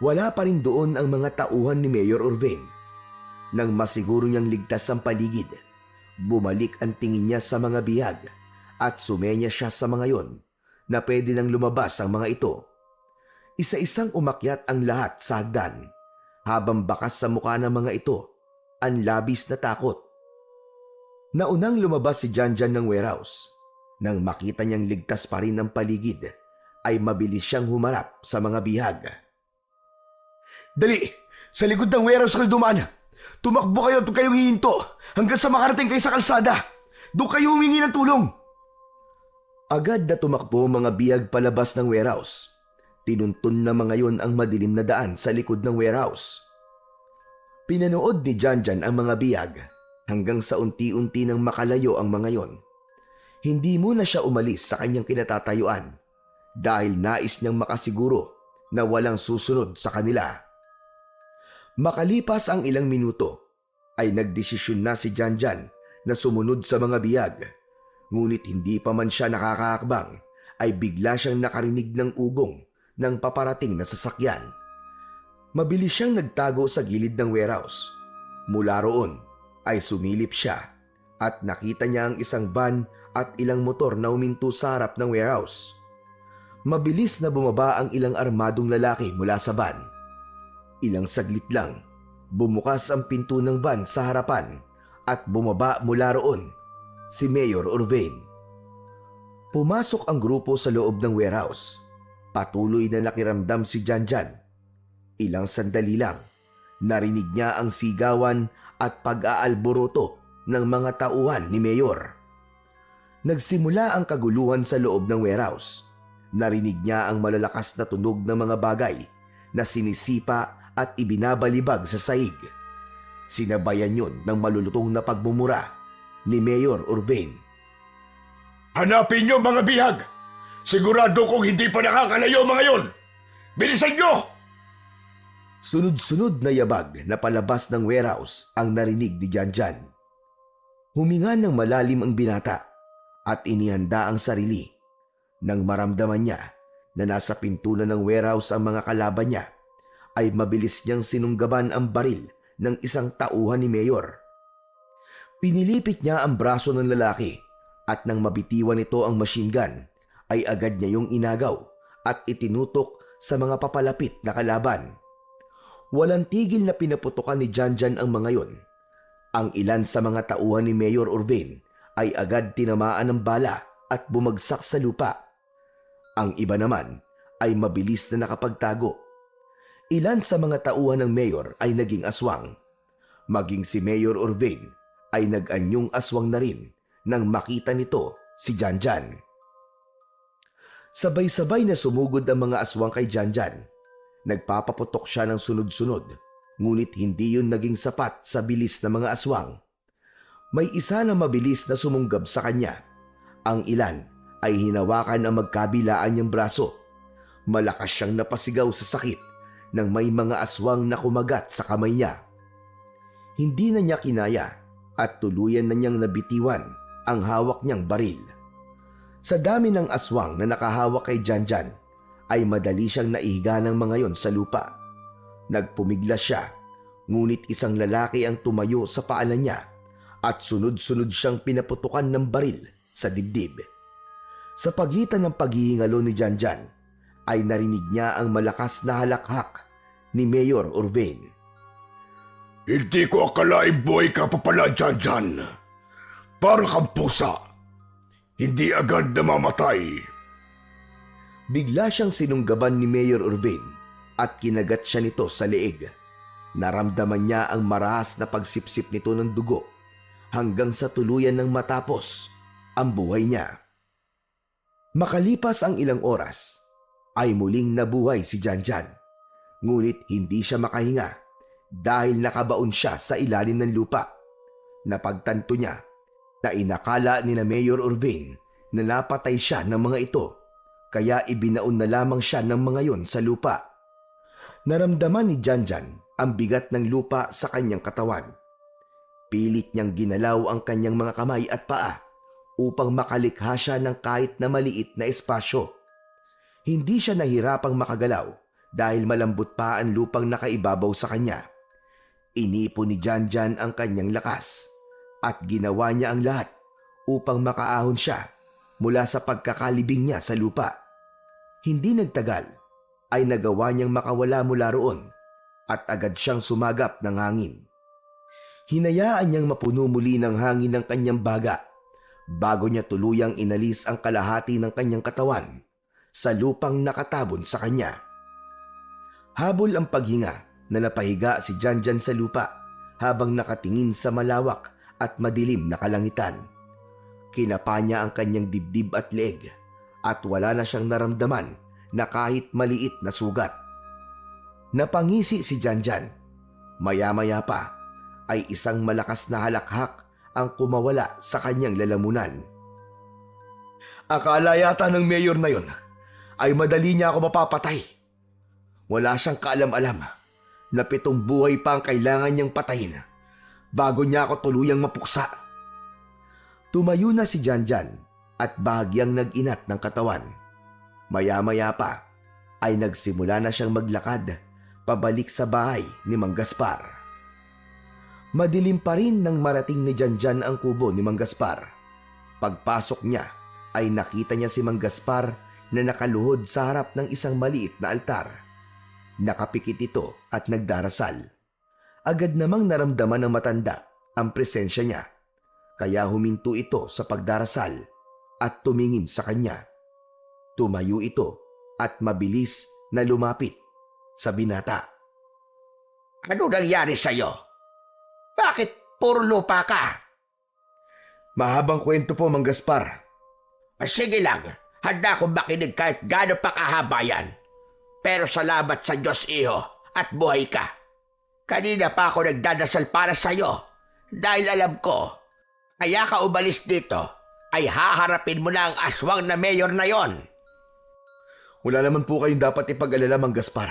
Wala pa rin doon ang mga tauhan ni Mayor Orvain. Nang masiguro niyang ligtas ang paligid, bumalik ang tingin niya sa mga bihag at sumenya siya sa mga yon na pwede nang lumabas ang mga ito. Isa-isang umakyat ang lahat sa hagdan habang bakas sa mukha ng mga ito ang labis na takot. Naunang lumabas si Janjan ng warehouse. Nang makita niyang ligtas pa rin ang paligid, ay mabilis siyang humarap sa mga bihag. Dali! Sa likod ng warehouse kayo dumaan. Tumakbo kayo at huwag kayong hihinto hanggang sa makarating kayo sa kalsada. Doon kayo humingi ng tulong. Agad na tumakbo ang mga bihag palabas ng warehouse. Tinuntun na mga yon ang madilim na daan sa likod ng warehouse. Pinanood ni Janjan ang mga bihag hanggang sa unti-unti nang makalayo ang mga yon. Hindi muna siya umalis sa kanyang kinatatayuan dahil nais niyang makasiguro na walang susunod sa kanila. Makalipas ang ilang minuto, ay nagdesisyon na si Janjan na sumunod sa mga bihag. Ngunit hindi pa man siya nakakaakbang, ay bigla siyang nakarinig ng ugong ng paparating na sasakyan. Mabilis siyang nagtago sa gilid ng warehouse. Mula roon ay sumilip siya at nakita niya ang isang van at ilang motor na huminto sa harap ng warehouse. Mabilis na bumaba ang ilang armadong lalaki mula sa van. Ilang saglit lang, bumukas ang pinto ng van sa harapan at bumaba mula roon si Mayor Orvain. Pumasok ang grupo sa loob ng warehouse. Patuloy na nakiramdam si Janjan. Ilang sandali lang, narinig niya ang sigawan at pag-aalboroto ng mga tauhan ni Mayor. Nagsimula ang kaguluhan sa loob ng warehouse. Narinig niya ang malalakas na tunog ng mga bagay na sinisipa at ibinabalibag sa sahig. Sinabayan yun ng malulutong na pagmumura ni Mayor Orvain. Hanapin niyo mga bihag! Sigurado kong hindi pa nakakalayo mga yon! Bilisan niyo! Sunod-sunod na yabag na palabas ng warehouse ang narinig ni Janjan. Huminga ng malalim ang binata at inihanda ang sarili. Nang maramdaman niya na nasa pintunan ng warehouse ang mga kalaban niya, ay mabilis niyang sinunggaban ang baril ng isang tauhan ni Mayor. Pinilipit niya ang braso ng lalaki at nang mabitiwan nito ang machine gun, ay agad niya yung inagaw at itinutok sa mga papalapit na kalaban. Walang tigil na pinaputukan ni Janjan ang mga yon. Ang ilan sa mga tauhan ni Mayor Orvain ay agad tinamaan ng bala at bumagsak sa lupa. Ang iba naman ay mabilis na nakapagtago. Ilan sa mga tauhan ng mayor ay naging aswang. Maging si Mayor Orvain ay nag-anyong aswang na rin nang makita nito si Janjan. Sabay-sabay na sumugod ang mga aswang kay Janjan. Nagpapaputok siya ng sunod-sunod, ngunit hindi yun naging sapat sa bilis ng mga aswang. May isa na mabilis na sumunggab sa kanya. Ang ilan ay hinawakan ang magkabilaan niyang braso. Malakas siyang napasigaw sa sakit nang may mga aswang na kumagat sa kamay niya. Hindi na niya kinaya at tuluyan na niyang nabitiwan ang hawak niyang baril. Sa dami ng aswang na nakahawak kay Janjan, ay madali siyang naihiga ng mga yon sa lupa. Nagpumiglas siya, ngunit isang lalaki ang tumayo sa paanan niya at sunod-sunod siyang pinaputukan ng baril sa dibdib. Sa pagitan ng paghihingalo ni Janjan, ay narinig niya ang malakas na halakhak ni Mayor Urvain. Hindi ko akalaing buhay ka pa pala, Janjan. Parang kang pusa. Hindi agad namamatay. Bigla siyang sinunggaban ni Mayor Urvain at kinagat siya nito sa leeg. Naramdaman niya ang marahas na pagsipsip nito ng dugo hanggang sa tuluyan ng matapos ang buhay niya. Makalipas ang ilang oras, ay muling nabuhay si Janjan. Ngunit hindi siya makahinga dahil nakabaon siya sa ilalim ng lupa. Napagtanto niya na inakala ni na Mayor Urvain na napatay siya ng mga ito, kaya ibinaon na lamang siya ng mga yon sa lupa. Naramdaman ni Janjan ang bigat ng lupa sa kanyang katawan. Pilit niyang ginalaw ang kanyang mga kamay at paa upang makalikha siya ng kahit na maliit na espasyo. Hindi siya nahirapang makagalaw dahil malambot pa ang lupang nakaibabaw sa kanya. Inipon ni Janjan ang kanyang lakas at ginawa niya ang lahat upang makaahon siya mula sa pagkakalibing niya sa lupa. Hindi nagtagal ay nagawa niyang makawala mula roon at agad siyang sumagap ng hangin. Hinayaan niyang mapuno muli ng hangin ng kanyang baga bago niya tuluyang inalis ang kalahati ng kanyang katawan sa lupang nakatabon sa kanya. Habol ang paghinga na napahiga si Janjan sa lupa habang nakatingin sa malawak at madilim na kalangitan. Kinapa niya ang kanyang dibdib at leeg at wala na siyang naramdaman na kahit maliit na sugat. Napangisi si Janjan. Maya-maya pa ay isang malakas na halakhak ang kumawala sa kanyang lalamunan. Akala yata ng mayor na yon ay madali niya ako mapapatay. Wala siyang kaalam-alam na 7 buhay pa ang kailangan niyang patayin bago niya ako tuluyang mapuksa. Tumayo na si Janjan at bahagyang nag-inat ng katawan. Maya-maya pa ay nagsimula na siyang maglakad pabalik sa bahay ni Mang Gaspar. Madilim pa rin nang marating ni Janjan ang kubo ni Mang Gaspar. Pagpasok niya ay nakita niya si Mang Gaspar na nakaluhod sa harap ng isang maliit na altar. Nakapikit ito at nagdarasal. Agad namang naramdaman ng matanda ang presensya niya, kaya huminto ito sa pagdarasal at tumingin sa kanya. Tumayo ito at mabilis na lumapit sa binata. Ano nangyari sa'yo? Bakit puro lupa ka? Mahabang kwento po, Mang Gaspar. Sige lang, handa akong makinig kahit gaano pa kahaba yan. Pero salamat sa Diyos, iho, at buhay ka. Kanina pa ako nagdadasal para sa'yo dahil alam ko, kaya ka umalis dito ay haharapin mo na ang aswang na mayor na yon. Wala naman po kayong dapat ipag-alala, Mang Gaspar.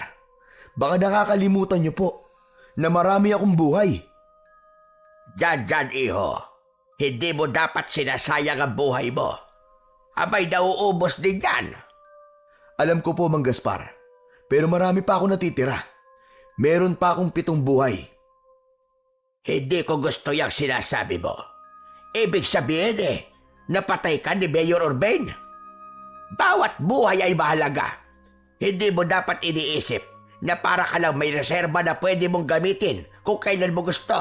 Baka nakakalimutan niyo po na marami akong buhay. Janjan, iho, hindi mo dapat sinasayang ang buhay mo. Abay, nauubos din yan. Alam ko po, Mang Gaspar, pero marami pa ako natitira. Meron pa akong 7 buhay. Hindi ko gusto yung sinasabi mo. Ibig sabihin napatay ka ni Mayor Urbain. Bawat buhay ay mahalaga. Hindi mo dapat iniisip na para ka lang may reserba na pwede mong gamitin kung kailan mo gusto.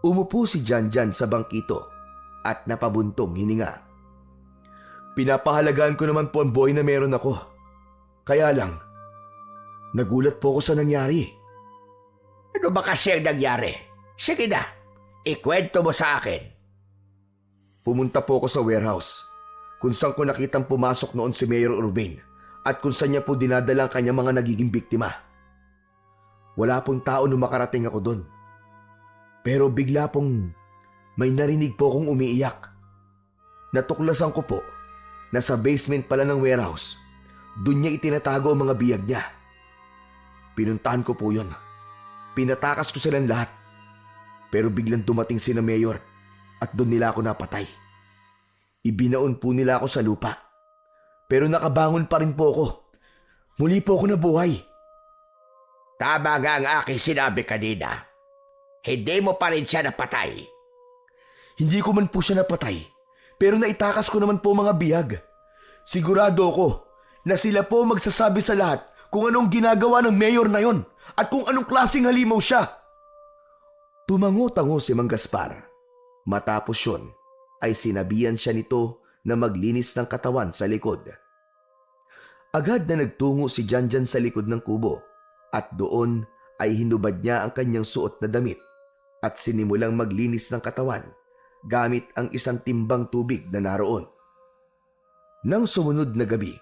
Umupo si Janjan sa bangkito at napabuntong hininga. Pinapahalagaan ko naman po ang buhay na meron ako. Kaya lang, nagulat po ako sa nangyari. Ano ba kasi ang nangyari? Sige na, ikwento mo sa akin. Pumunta po ako sa warehouse kung saan ko nakitang pumasok noon si Mayor Urbain at kung saan niya po dinadala ang kanyang mga nagiging biktima. Wala pong tao nung makarating ako doon. Pero bigla pong may narinig po akong umiiyak. Natuklasan ko po na sa basement pala ng warehouse, doon niya itinatago ang mga biyag niya. Pinuntahan ko po yun. Pinatakas ko silang lahat. Pero biglang dumating si na Mayor at doon nila ako napatay. Ibinaon po nila ako sa lupa. Pero nakabangon pa rin po ako. Muli po ako nabuhay. Tama nga ang aking sinabi kanina. Hindi mo pa rin siya napatay. Hindi ko man po siya napatay, pero naitakas ko naman po mga bihag. Sigurado ako na sila po magsasabi sa lahat kung anong ginagawa ng mayor na yon at kung anong klaseng halimaw siya. Tumango-tango si Mang Gaspar. Matapos yun, ay sinabihan siya nito na maglinis ng katawan sa likod. Agad na nagtungo si Janjan sa likod ng kubo at doon ay hinubad niya ang kanyang suot na damit at sinimulang maglinis ng katawan gamit ang isang timbang tubig na naroon. Nang sumunod na gabi,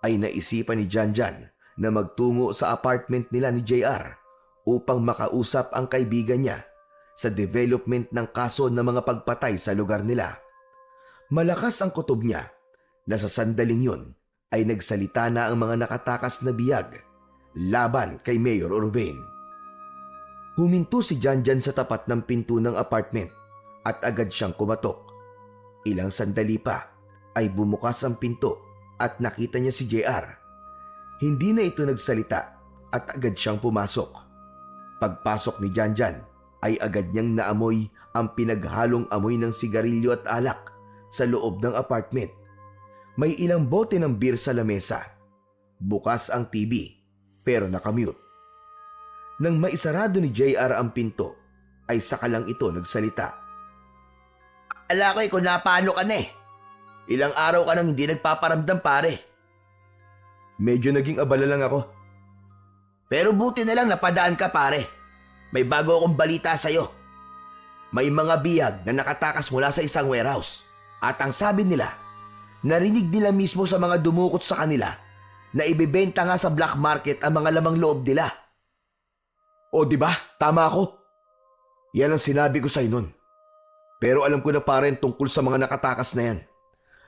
ay naisipan ni Janjan na magtungo sa apartment nila ni JR upang makausap ang kaibigan niya sa development ng kaso ng mga pagpatay sa lugar nila. Malakas ang kutob niya na sa sandaling yun ay nagsalita na ang mga nakatakas na biyag laban kay Mayor Orvain. Huminto si Janjan sa tapat ng pinto ng apartment at agad siyang kumatok. Ilang sandali pa ay bumukas ang pinto at nakita niya si JR. Hindi na ito nagsalita at agad siyang pumasok. Pagpasok ni Janjan ay agad niyang naamoy ang pinaghalong amoy ng sigarilyo at alak sa loob ng apartment. May ilang bote ng beer sa lamesa. Bukas ang TV pero nakamute. Nang maisarado ni JR ang pinto, ay saka lang ito nagsalita. Ala ko kung napano ka na eh. Ilang araw ka nang hindi nagpaparamdam pare. Medyo naging abala lang ako. Pero buti na lang napadaan ka pare. May bago akong balita sa'yo. May mga biyag na nakatakas mula sa isang warehouse. At ang sabi nila, narinig nila mismo sa mga dumukot sa kanila na ibebenta nga sa black market ang mga lamang loob nila. O di ba? Tama ako. Yan ang sinabi ko sa'yo nun. Pero alam ko na pare tungkol sa mga nakatakas na yan.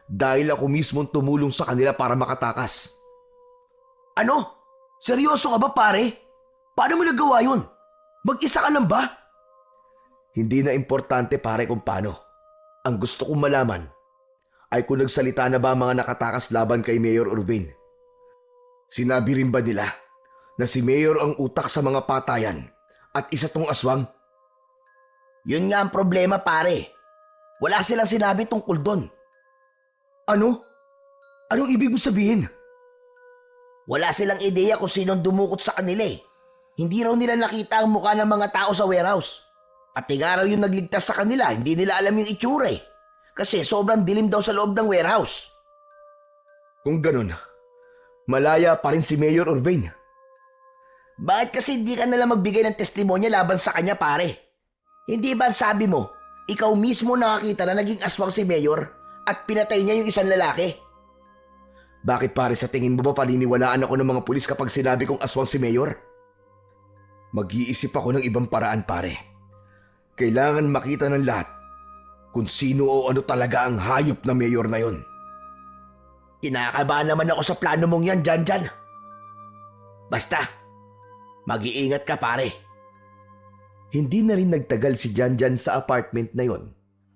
Dahil ako mismo tumulong sa kanila para makatakas. Ano? Seryoso ka ba pare? Paano mo nagawa yun? Mag-isa ka lang ba? Hindi na importante pare kung paano. Ang gusto kong malaman ay kung nagsalita na ba ang mga nakatakas laban kay Mayor Orvain. Sinabi rin ba nila na si Mayor ang utak sa mga patayan at isa tong aswang? Yun nga ang problema pare. Wala silang sinabi tungkol doon. Ano? Anong ibig mo sabihin? Wala silang ideya kung sinong dumukot sa kanila eh. Hindi raw nila nakita ang mukha ng mga tao sa warehouse. Pati nga raw yung nagligtas sa kanila, hindi nila alam yung itsura eh. Kasi sobrang dilim daw sa loob ng warehouse. Kung ganun, malaya pa rin si Mayor Orvain. Bakit kasi hindi ka nalang magbigay ng testimonya laban sa kanya pare? Hindi ba sabi mo, ikaw mismo nakakita na naging aswang si Mayor at pinatay niya yung isang lalaki? Bakit pare sa tingin mo ba paniniwalaan ako ng mga pulis kapag sinabi kong aswang si Mayor? Mag-iisip ako ng ibang paraan pare. Kailangan makita ng lahat kung sino o ano talaga ang hayop na mayor na yon. Kinakabahan naman ako sa plano mong yan, Janjan. Basta, mag-iingat ka pare. Hindi na rin nagtagal si Janjan sa apartment na yon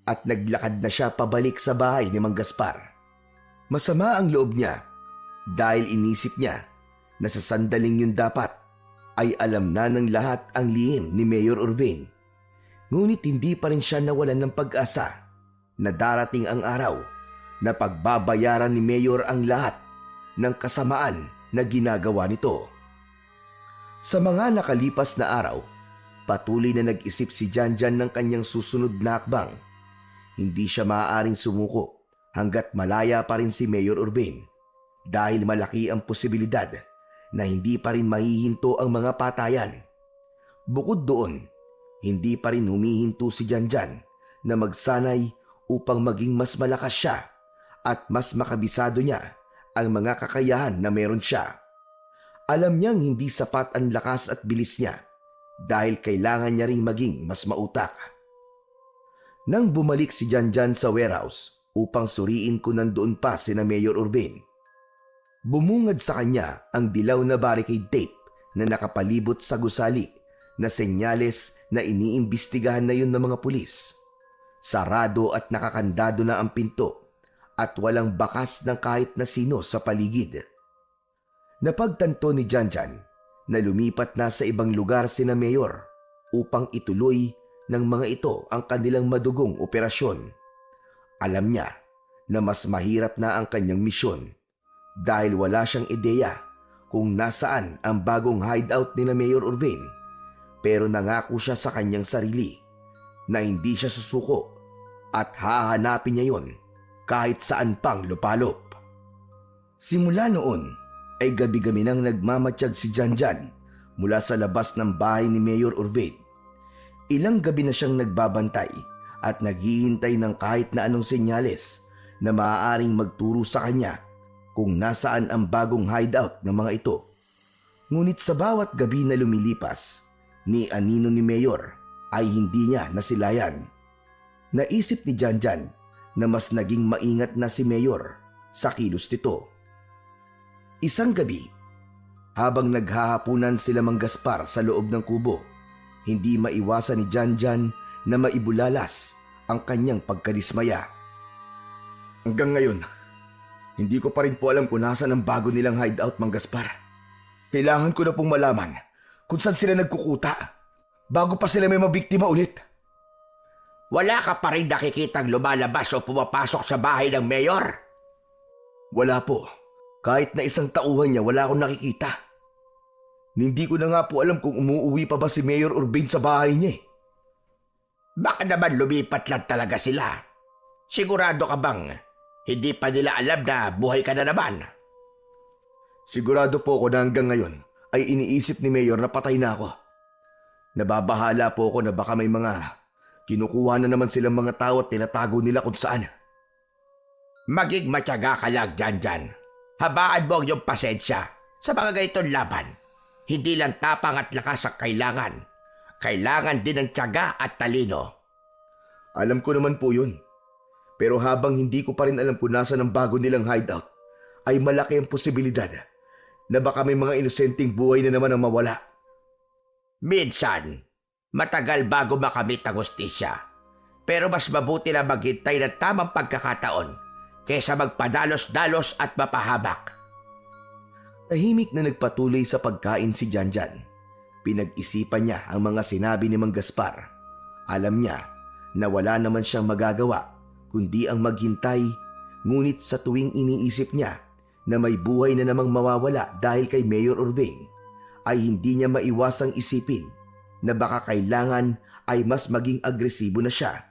at naglakad na siya pabalik sa bahay ni Mang Gaspar. Masama ang loob niya dahil inisip niya na sa sandaling yun dapat ay alam na ng lahat ang lihim ni Mayor Orvain. Ngunit hindi pa rin siya nawalan ng pag-asa na darating ang araw na pagbabayaran ni Mayor ang lahat ng kasamaan na ginagawa nito. Sa mga nakalipas na araw, patuloy na nag-isip si Janjan ng kanyang susunod na hakbang. Hindi siya maaaring sumuko hanggat malaya pa rin si Mayor Orvain dahil malaki ang posibilidad na hindi pa rin mahihinto ang mga patayan. Bukod doon, hindi pa rin humihinto si Janjan na magsanay upang maging mas malakas siya at mas makabisado niya ang mga kakayahan na meron siya. Alam niyang hindi sapat ang lakas at bilis niya dahil kailangan niya ring maging mas mautak. Nang bumalik si Janjan sa warehouse upang suriin kung nandoon pa sina Mayor Orvain, bumungad sa kanya ang dilaw na barricade tape na nakapalibot sa gusali na senyales na iniimbestigahan na yun ng mga pulis. Sarado at nakakandado na ang pinto at walang bakas ng kahit na sino sa paligid. Napagtanto ni Janjan na lumipat na sa ibang lugar sina Mayor upang ituloy ng mga ito ang kanilang madugong operasyon. Alam niya na mas mahirap na ang kanyang misyon dahil wala siyang ideya kung nasaan ang bagong hideout ni na Mayor Urbane, pero nangako siya sa kanyang sarili na hindi siya susuko at hahanapin niya yon kahit saan pang lupalop. Simula noon ay gabi-gabi nang nagmamatsyag si Janjan mula sa labas ng bahay ni Mayor Urbane. Ilang gabi na siyang nagbabantay at naghihintay ng kahit na anong senyales na maaaring magturo sa kanya kung nasaan ang bagong hideout ng mga ito. Ngunit sa bawat gabi na lumilipas, ni anino ni Mayor ay hindi niya nasilayan. Naisip ni Janjan na mas naging maingat na si Mayor sa kilos nito. Isang gabi, habang naghahapunan sila Mang Gaspar sa loob ng kubo, hindi maiwasan ni Janjan na maibulalas ang kanyang pagkadismaya. Hanggang ngayon, hindi ko pa rin po alam kung nasaan ang bago nilang hideout, Mang Gaspar. Kailangan ko na pong malaman kung saan sila nagkukuta bago pa sila may mabiktima ulit. Wala ka pa rin nakikitang lumalabas o pumapasok sa bahay ng mayor? Wala po. Kahit na isang tauhan niya, wala akong nakikita. Hindi ko na nga po alam kung umuuwi pa ba si Mayor Urbane sa bahay niya. Baka naman lumipat lang talaga sila. Sigurado ka bang hindi pa nila alam na buhay ka na naman? Sigurado po ako na hanggang ngayon ay iniisip ni Mayor na patay na ako. Nababahala po ako na baka may mga kinukuha na naman silang mga tao at tinatago nila kung saan. Maging matyaga ka lang, Janjan. Habaan mo ang iyong pasensya sa mga ganitong laban. Hindi lang tapang at lakas ang kailangan. Kailangan din ng tiyaga at talino. Alam ko naman po yun. Pero habang hindi ko pa rin alam kung nasaan ang bago nilang hideout, ay malaki ang posibilidad na baka may mga inosenteng buhay na naman ang mawala. Minsan, matagal bago makamit ang hustisya. Pero mas mabuti na maghintay ng tamang pagkakataon kaysa magpadalos-dalos at mapahabak. Tahimik na nagpatuloy sa pagkain si Janjan. Pinag-isipan niya ang mga sinabi ni Mang Gaspar. Alam niya na wala naman siyang magagawa kundi ang maghintay, ngunit sa tuwing iniisip niya na may buhay na namang mawawala dahil kay Mayor Urbane, ay hindi niya maiwasang isipin na baka kailangan ay mas maging agresibo na siya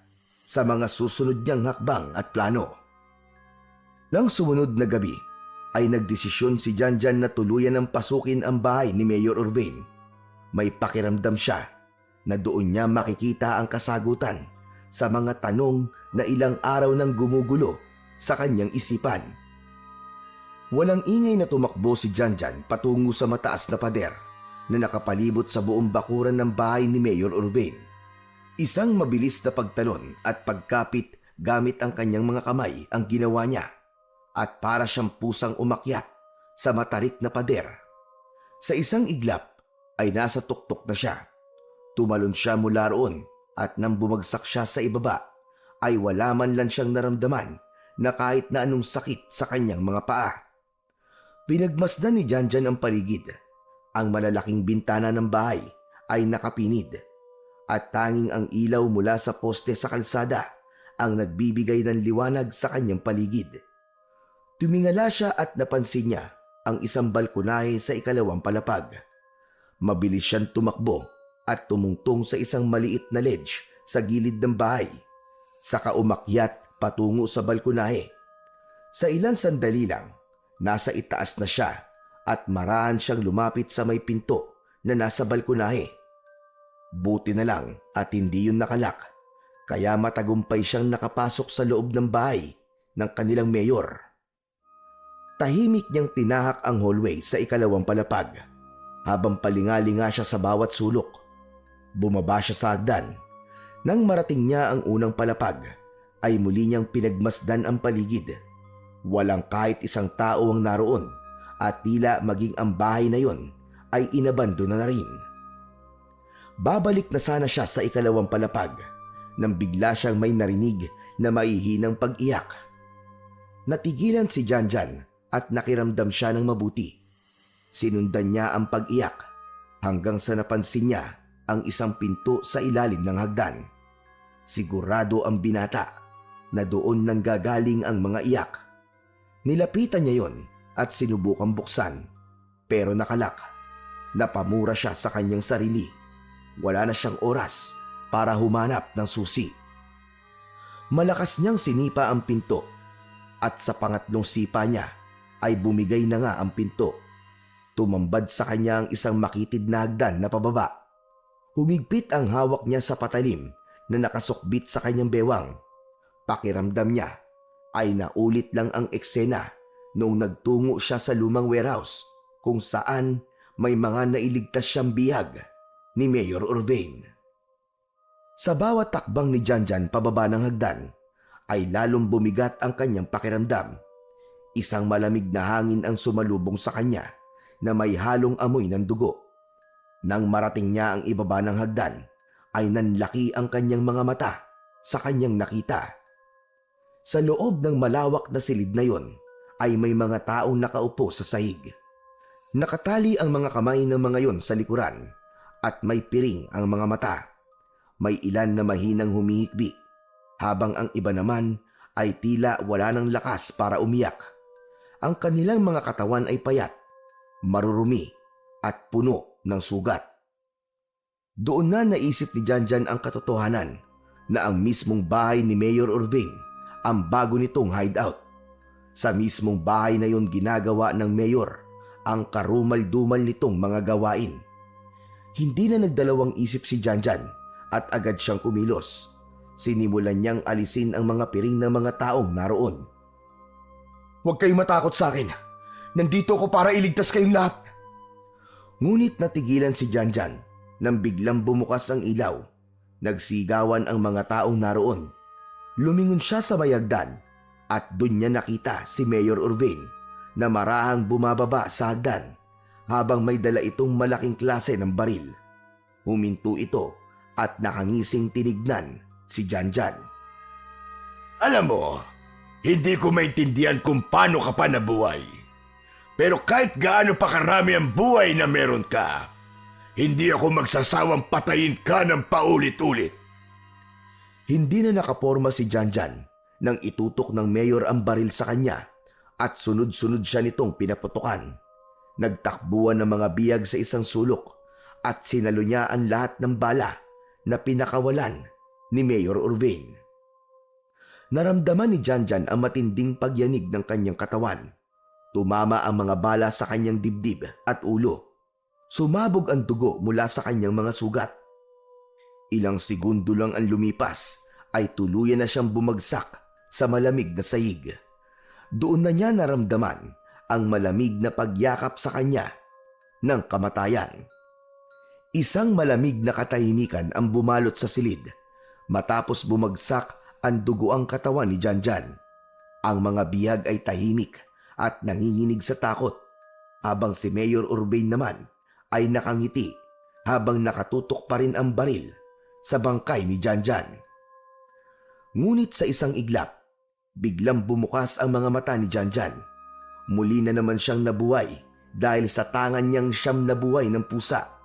sa mga susunod niyang hakbang at plano. Nang sumunod na gabi, ay nagdesisyon si Janjan na tuluyan ng pasukin ang bahay ni Mayor Urbane. May pakiramdam siya na doon niya makikita ang kasagutan sa mga tanong na ilang araw nang gumugulo sa kanyang isipan. Walang ingay na tumakbo si Janjan patungo sa mataas na pader na nakapalibot sa buong bakuran ng bahay ni Mayor Urbane. Isang mabilis na pagtalon at pagkapit gamit ang kanyang mga kamay ang ginawa niya, at para siyang pusang umakyat sa matarik na pader. Sa isang iglap ay nasa tuktok na siya. Tumalon siya mula roon at nang bumagsak siya sa ibaba ay wala man lang siyang naramdaman na kahit na anong sakit sa kanyang mga paa. Pinagmasdan ni Janjan ang paligid. Ang malalaking bintana ng bahay ay nakapinid at tanging ang ilaw mula sa poste sa kalsada ang nagbibigay ng liwanag sa kanyang paligid. Tumingala siya at napansin niya ang isang balkonahe sa ikalawang palapag. Mabilis siyang tumakbo at tumungtong sa isang maliit na ledge sa gilid ng bahay. Saka umakyat patungo sa balkonahe. Sa ilang sandali lang, nasa itaas na siya at marahan siyang lumapit sa may pinto na nasa balkonahe. Buti na lang at hindi yun nakalak, kaya matagumpay siyang nakapasok sa loob ng bahay ng kanilang mayor. Tahimik niyang tinahak ang hallway sa ikalawang palapag habang palingalinga siya sa bawat sulok. Bumaba siya sa hagdan. Nang marating niya ang unang palapag, ay muli niyang pinagmasdan ang paligid. Walang kahit isang tao ang naroon at tila maging ang bahay na yon ay inabandona na rin. Babalik na sana siya sa ikalawang palapag nang bigla siyang may narinig na maihinang pag-iyak. Natigilan si Janjan at nakiramdam siya ng mabuti. Sinundan niya ang pag-iyak hanggang sa napansin niya ang isang pinto sa ilalim ng hagdan. Sigurado ang binata na doon nanggagaling ang mga iyak. Nilapitan niya yon at sinubukang buksan, pero nakalak. Napamura siya sa kanyang sarili. Wala na siyang oras para humanap ng susi. Malakas niyang sinipa ang pinto at sa pangatlong sipa niya ay bumigay na nga ang pinto. Tumambad sa kanya ang isang makitid na hagdan na pababa. Humigpit ang hawak niya sa patalim na nakasukbit sa kanyang bewang. Pakiramdam niya ay naulit lang ang eksena noong nagtungo siya sa lumang warehouse kung saan may mga nailigtas siyang bihag ni Mayor Urbane. Sa bawat takbang ni Janjan pababa ng hagdan ay lalong bumigat ang kanyang pakiramdam. Isang malamig na hangin ang sumalubong sa kanya na may halong amoy ng dugo. Nang marating niya ang ibaba ng hagdan ay nanlaki ang kanyang mga mata sa kanyang nakita. Sa loob ng malawak na silid na yon ay may mga taong nakaupo sa sahig. Nakatali ang mga kamay ng mga yon sa likuran at may piring ang mga mata. May ilan na mahinang humihikbi habang ang iba naman ay tila wala ng lakas para umiyak. Ang kanilang mga katawan ay payat, marurumi at puno ng sugat. Doon na naisip ni Janjan ang katotohanan na ang mismong bahay ni Mayor Urbane ang bago nitong hideout. Sa mismong bahay na yon ginagawa ng mayor ang karumal-dumal nitong mga gawain. Hindi na nagdalawang isip si Janjan at agad siyang kumilos. Sinimulan niyang alisin ang mga piring ng mga taong naroon. Huwag kayong matakot sa akin. Nandito ako para iligtas kayong lahat. Ngunit natigilan si Janjan nang biglang bumukas ang ilaw. Nagsigawan ang mga taong naroon. Lumingon siya sa mayagdan at doon niya nakita si Mayor Urbane na marahang bumababa sa hagdan habang may dala itong malaking klase ng baril. Huminto ito at nakangising tinignan si Janjan. Alam mo, hindi ko maintindihan kung paano ka pa nabuhay. Pero kahit gaano pa karami ang buhay na meron ka, hindi ako magsasawang patayin ka ng paulit-ulit. Hindi na nakaporma si Janjan nang itutok ng mayor ang baril sa kanya at sunod-sunod siya nitong pinaputukan. Nagtakbuhan ng mga biyag sa isang sulok at sinalo niya ang lahat ng bala na pinakawalan ni Mayor Urbane. Naramdaman ni Janjan ang matinding pagyanig ng kanyang katawan. Tumama ang mga bala sa kanyang dibdib at ulo. Sumabog ang dugo mula sa kanyang mga sugat. Ilang segundo lang ang lumipas ay tuluyan na siyang bumagsak sa malamig na sahig. Doon na niya naramdaman ang malamig na pagyakap sa kanya ng kamatayan. Isang malamig na katahimikan ang bumalot sa silid matapos bumagsak ang dugoang katawan ni Janjan. Ang mga bihag ay tahimik at nanginginig sa takot habang si Mayor Urbane naman ay nakangiti habang nakatutok pa rin ang baril sa bangkay ni Janjan. Ngunit sa isang iglap, biglang bumukas ang mga mata ni Janjan. Muli na naman siyang nabuhay dahil sa tangan niyang siyam na buhay ng pusa.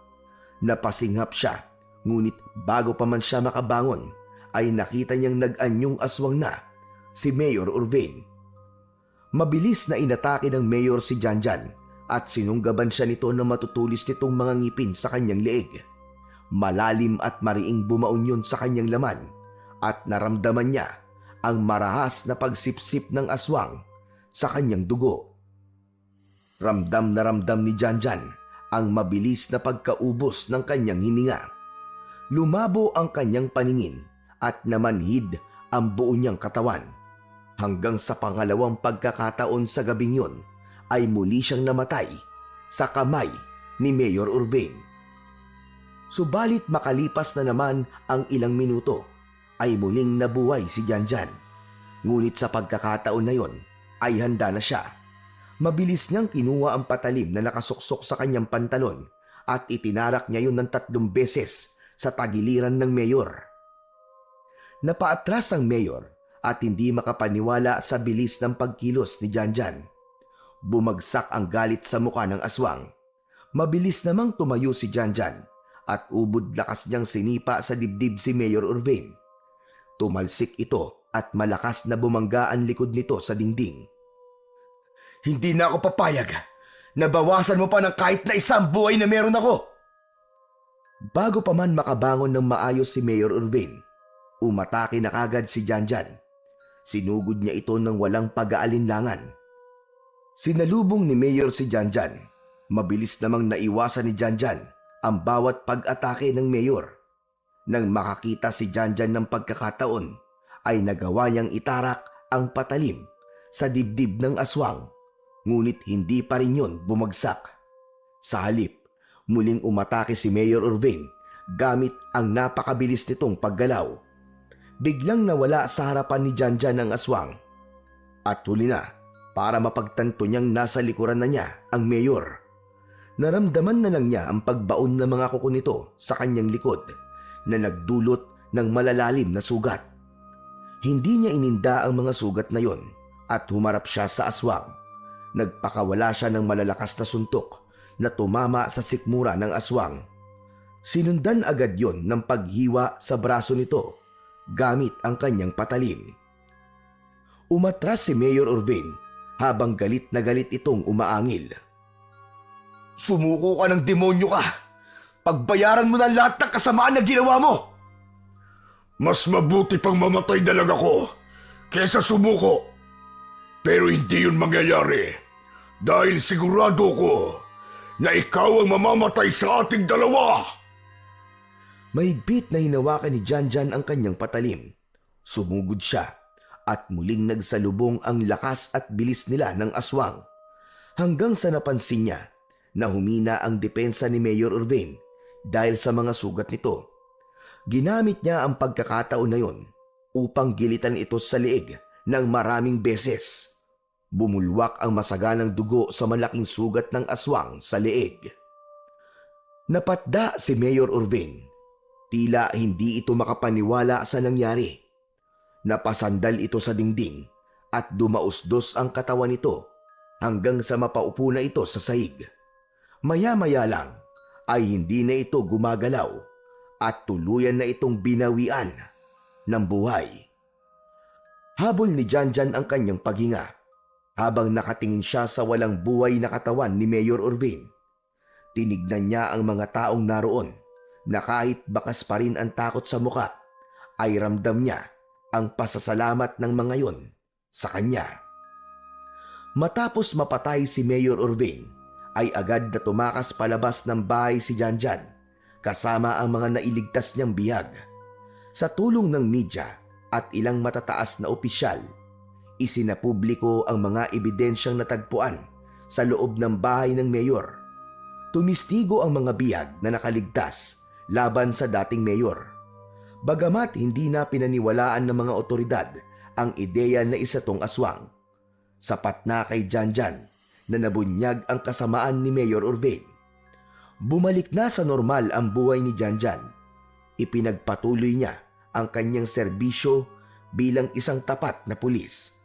Napasinghap siya, ngunit bago pa man siya makabangon, ay nakita niyang nag-anyong aswang na si Mayor Urbane. Mabilis na inatake ng mayor si Janjan at sinunggaban siya nito na matutulis nitong mga ngipin sa kanyang leeg. Malalim at mariing bumaon yun sa kanyang laman at naramdaman niya ang marahas na pagsipsip ng aswang sa kanyang dugo. Ramdam na ramdam ni Janjan ang mabilis na pagkaubos ng kanyang hininga. Lumabo ang kanyang paningin at namanhid ang buo niyang katawan. Hanggang sa pangalawang pagkakataon sa gabing yun ay muli siyang namatay sa kamay ni Mayor Urbane. Subalit makalipas na naman ang ilang minuto ay muling nabuhay si Janjan. Ngunit sa pagkakataon na yon ay handa na siya. Mabilis niyang kinuha ang patalim na nakasuksok sa kanyang pantalon at itinarak niya yun ng 3 beses sa tagiliran ng mayor. Napaatras ang mayor at hindi makapaniwala sa bilis ng pagkilos ni Janjan. Bumagsak ang galit sa mukha ng aswang. Mabilis namang tumayo si Janjan at ubod lakas niyang sinipa sa dibdib si Mayor Urvain. Tumalsik ito at malakas na bumangga ang likod nito sa dingding. Hindi na ako papayag. Nabawasan mo pa ng kahit na isang buhay na meron ako. Bago pa man makabangon ng maayos si Mayor Urvain, umatake na kagad si Janjan. Sinugod niya ito ng walang pag-aalinlangan. Sinalubong ni Mayor si Janjan. Mabilis namang naiwasan ni Janjan ang bawat pag-atake ng Mayor. Nang makakita si Janjan ng pagkakataon, ay nagawa niyang itarak ang patalim sa dibdib ng aswang. Ngunit hindi pa rin yun bumagsak. Sa halip, muling umatake si Mayor Urvain gamit ang napakabilis nitong paggalaw. Biglang nawala sa harapan ni Janjan ang aswang. At huli na, para mapagtanto niyang nasa likuran na niya ang mayor. Naramdaman na lang niya ang pagbaon ng mga kuko nito sa kanyang likod na nagdulot ng malalalim na sugat. Hindi niya ininda ang mga sugat na yon at humarap siya sa aswang. Nagpakawala siya ng malalakas na suntok na tumama sa sikmura ng aswang. Sinundan agad yon ng paghiwa sa braso nito gamit ang kanyang patalim. Umatras si Mayor Urvain habang galit na galit itong umaangil. Sumuko ka ng demonyo ka! Pagbayaran mo na lahat ng kasamaan na ginawa mo! Mas mabuti pang mamatay na lang ako kesa sumuko. Pero hindi yun mangyayari dahil sigurado ko na ikaw ang mamamatay sa ating dalawa. Mahigpit na hinawakan ni Janjan ang kanyang patalim. Sumugod siya at muling nagsalubong ang lakas at bilis nila ng aswang. Hanggang sa napansin niya na humina ang depensa ni Mayor Urvain dahil sa mga sugat nito. Ginamit niya ang pagkakataon na yon upang gilitan ito sa leeg ng maraming beses. Bumulwak ang masaganang dugo sa malaking sugat ng aswang sa leeg. Napatda si Mayor Urvain. Tila hindi ito makapaniwala sa nangyari. Napasandal ito sa dingding at dumausdos ang katawan nito hanggang sa mapaupo na ito sa sahig. Maya-maya lang ay hindi na ito gumagalaw at tuluyan na itong binawian ng buhay. Habol ni Janjan ang kanyang paghinga habang nakatingin siya sa walang buhay na katawan ni Mayor Urvain. Tinignan niya ang mga taong naroon na kahit bakas pa rin ang takot sa muka, ay ramdam niya ang pasasalamat ng mga yon sa kanya. Matapos mapatay si Mayor Urvain, ay agad na tumakas palabas ng bahay si Janjan kasama ang mga nailigtas niyang bihag. Sa tulong ng media at ilang matataas na opisyal, isinapubliko ang mga ebidensyang natagpuan sa loob ng bahay ng mayor. Tumistigo ang mga bihag na nakaligtas laban sa dating mayor. Bagamat hindi na pinaniwalaan ng mga otoridad ang ideya na isa tong aswang, sapat na kay Janjan na nabunyag ang kasamaan ni Mayor Urvain. Bumalik na sa normal ang buhay ni Janjan. Ipinagpatuloy niya ang kanyang serbisyo bilang isang tapat na pulis.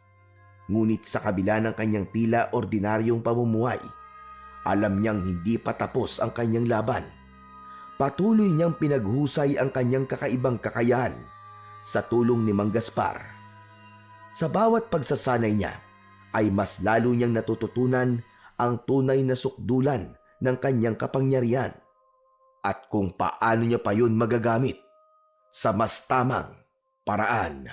Ngunit sa kabila ng kanyang tila ordinaryong pamumuhay, alam niyang hindi pa tapos ang kanyang laban. Patuloy niyang pinaghusay ang kanyang kakaibang kakayahan sa tulong ni Mang Gaspar. Sa bawat pagsasanay niya, ay mas lalo niyang natututunan ang tunay na sukdulan ng kanyang kapangyarihan at kung paano niya pa yun magagamit sa mas tamang paraan.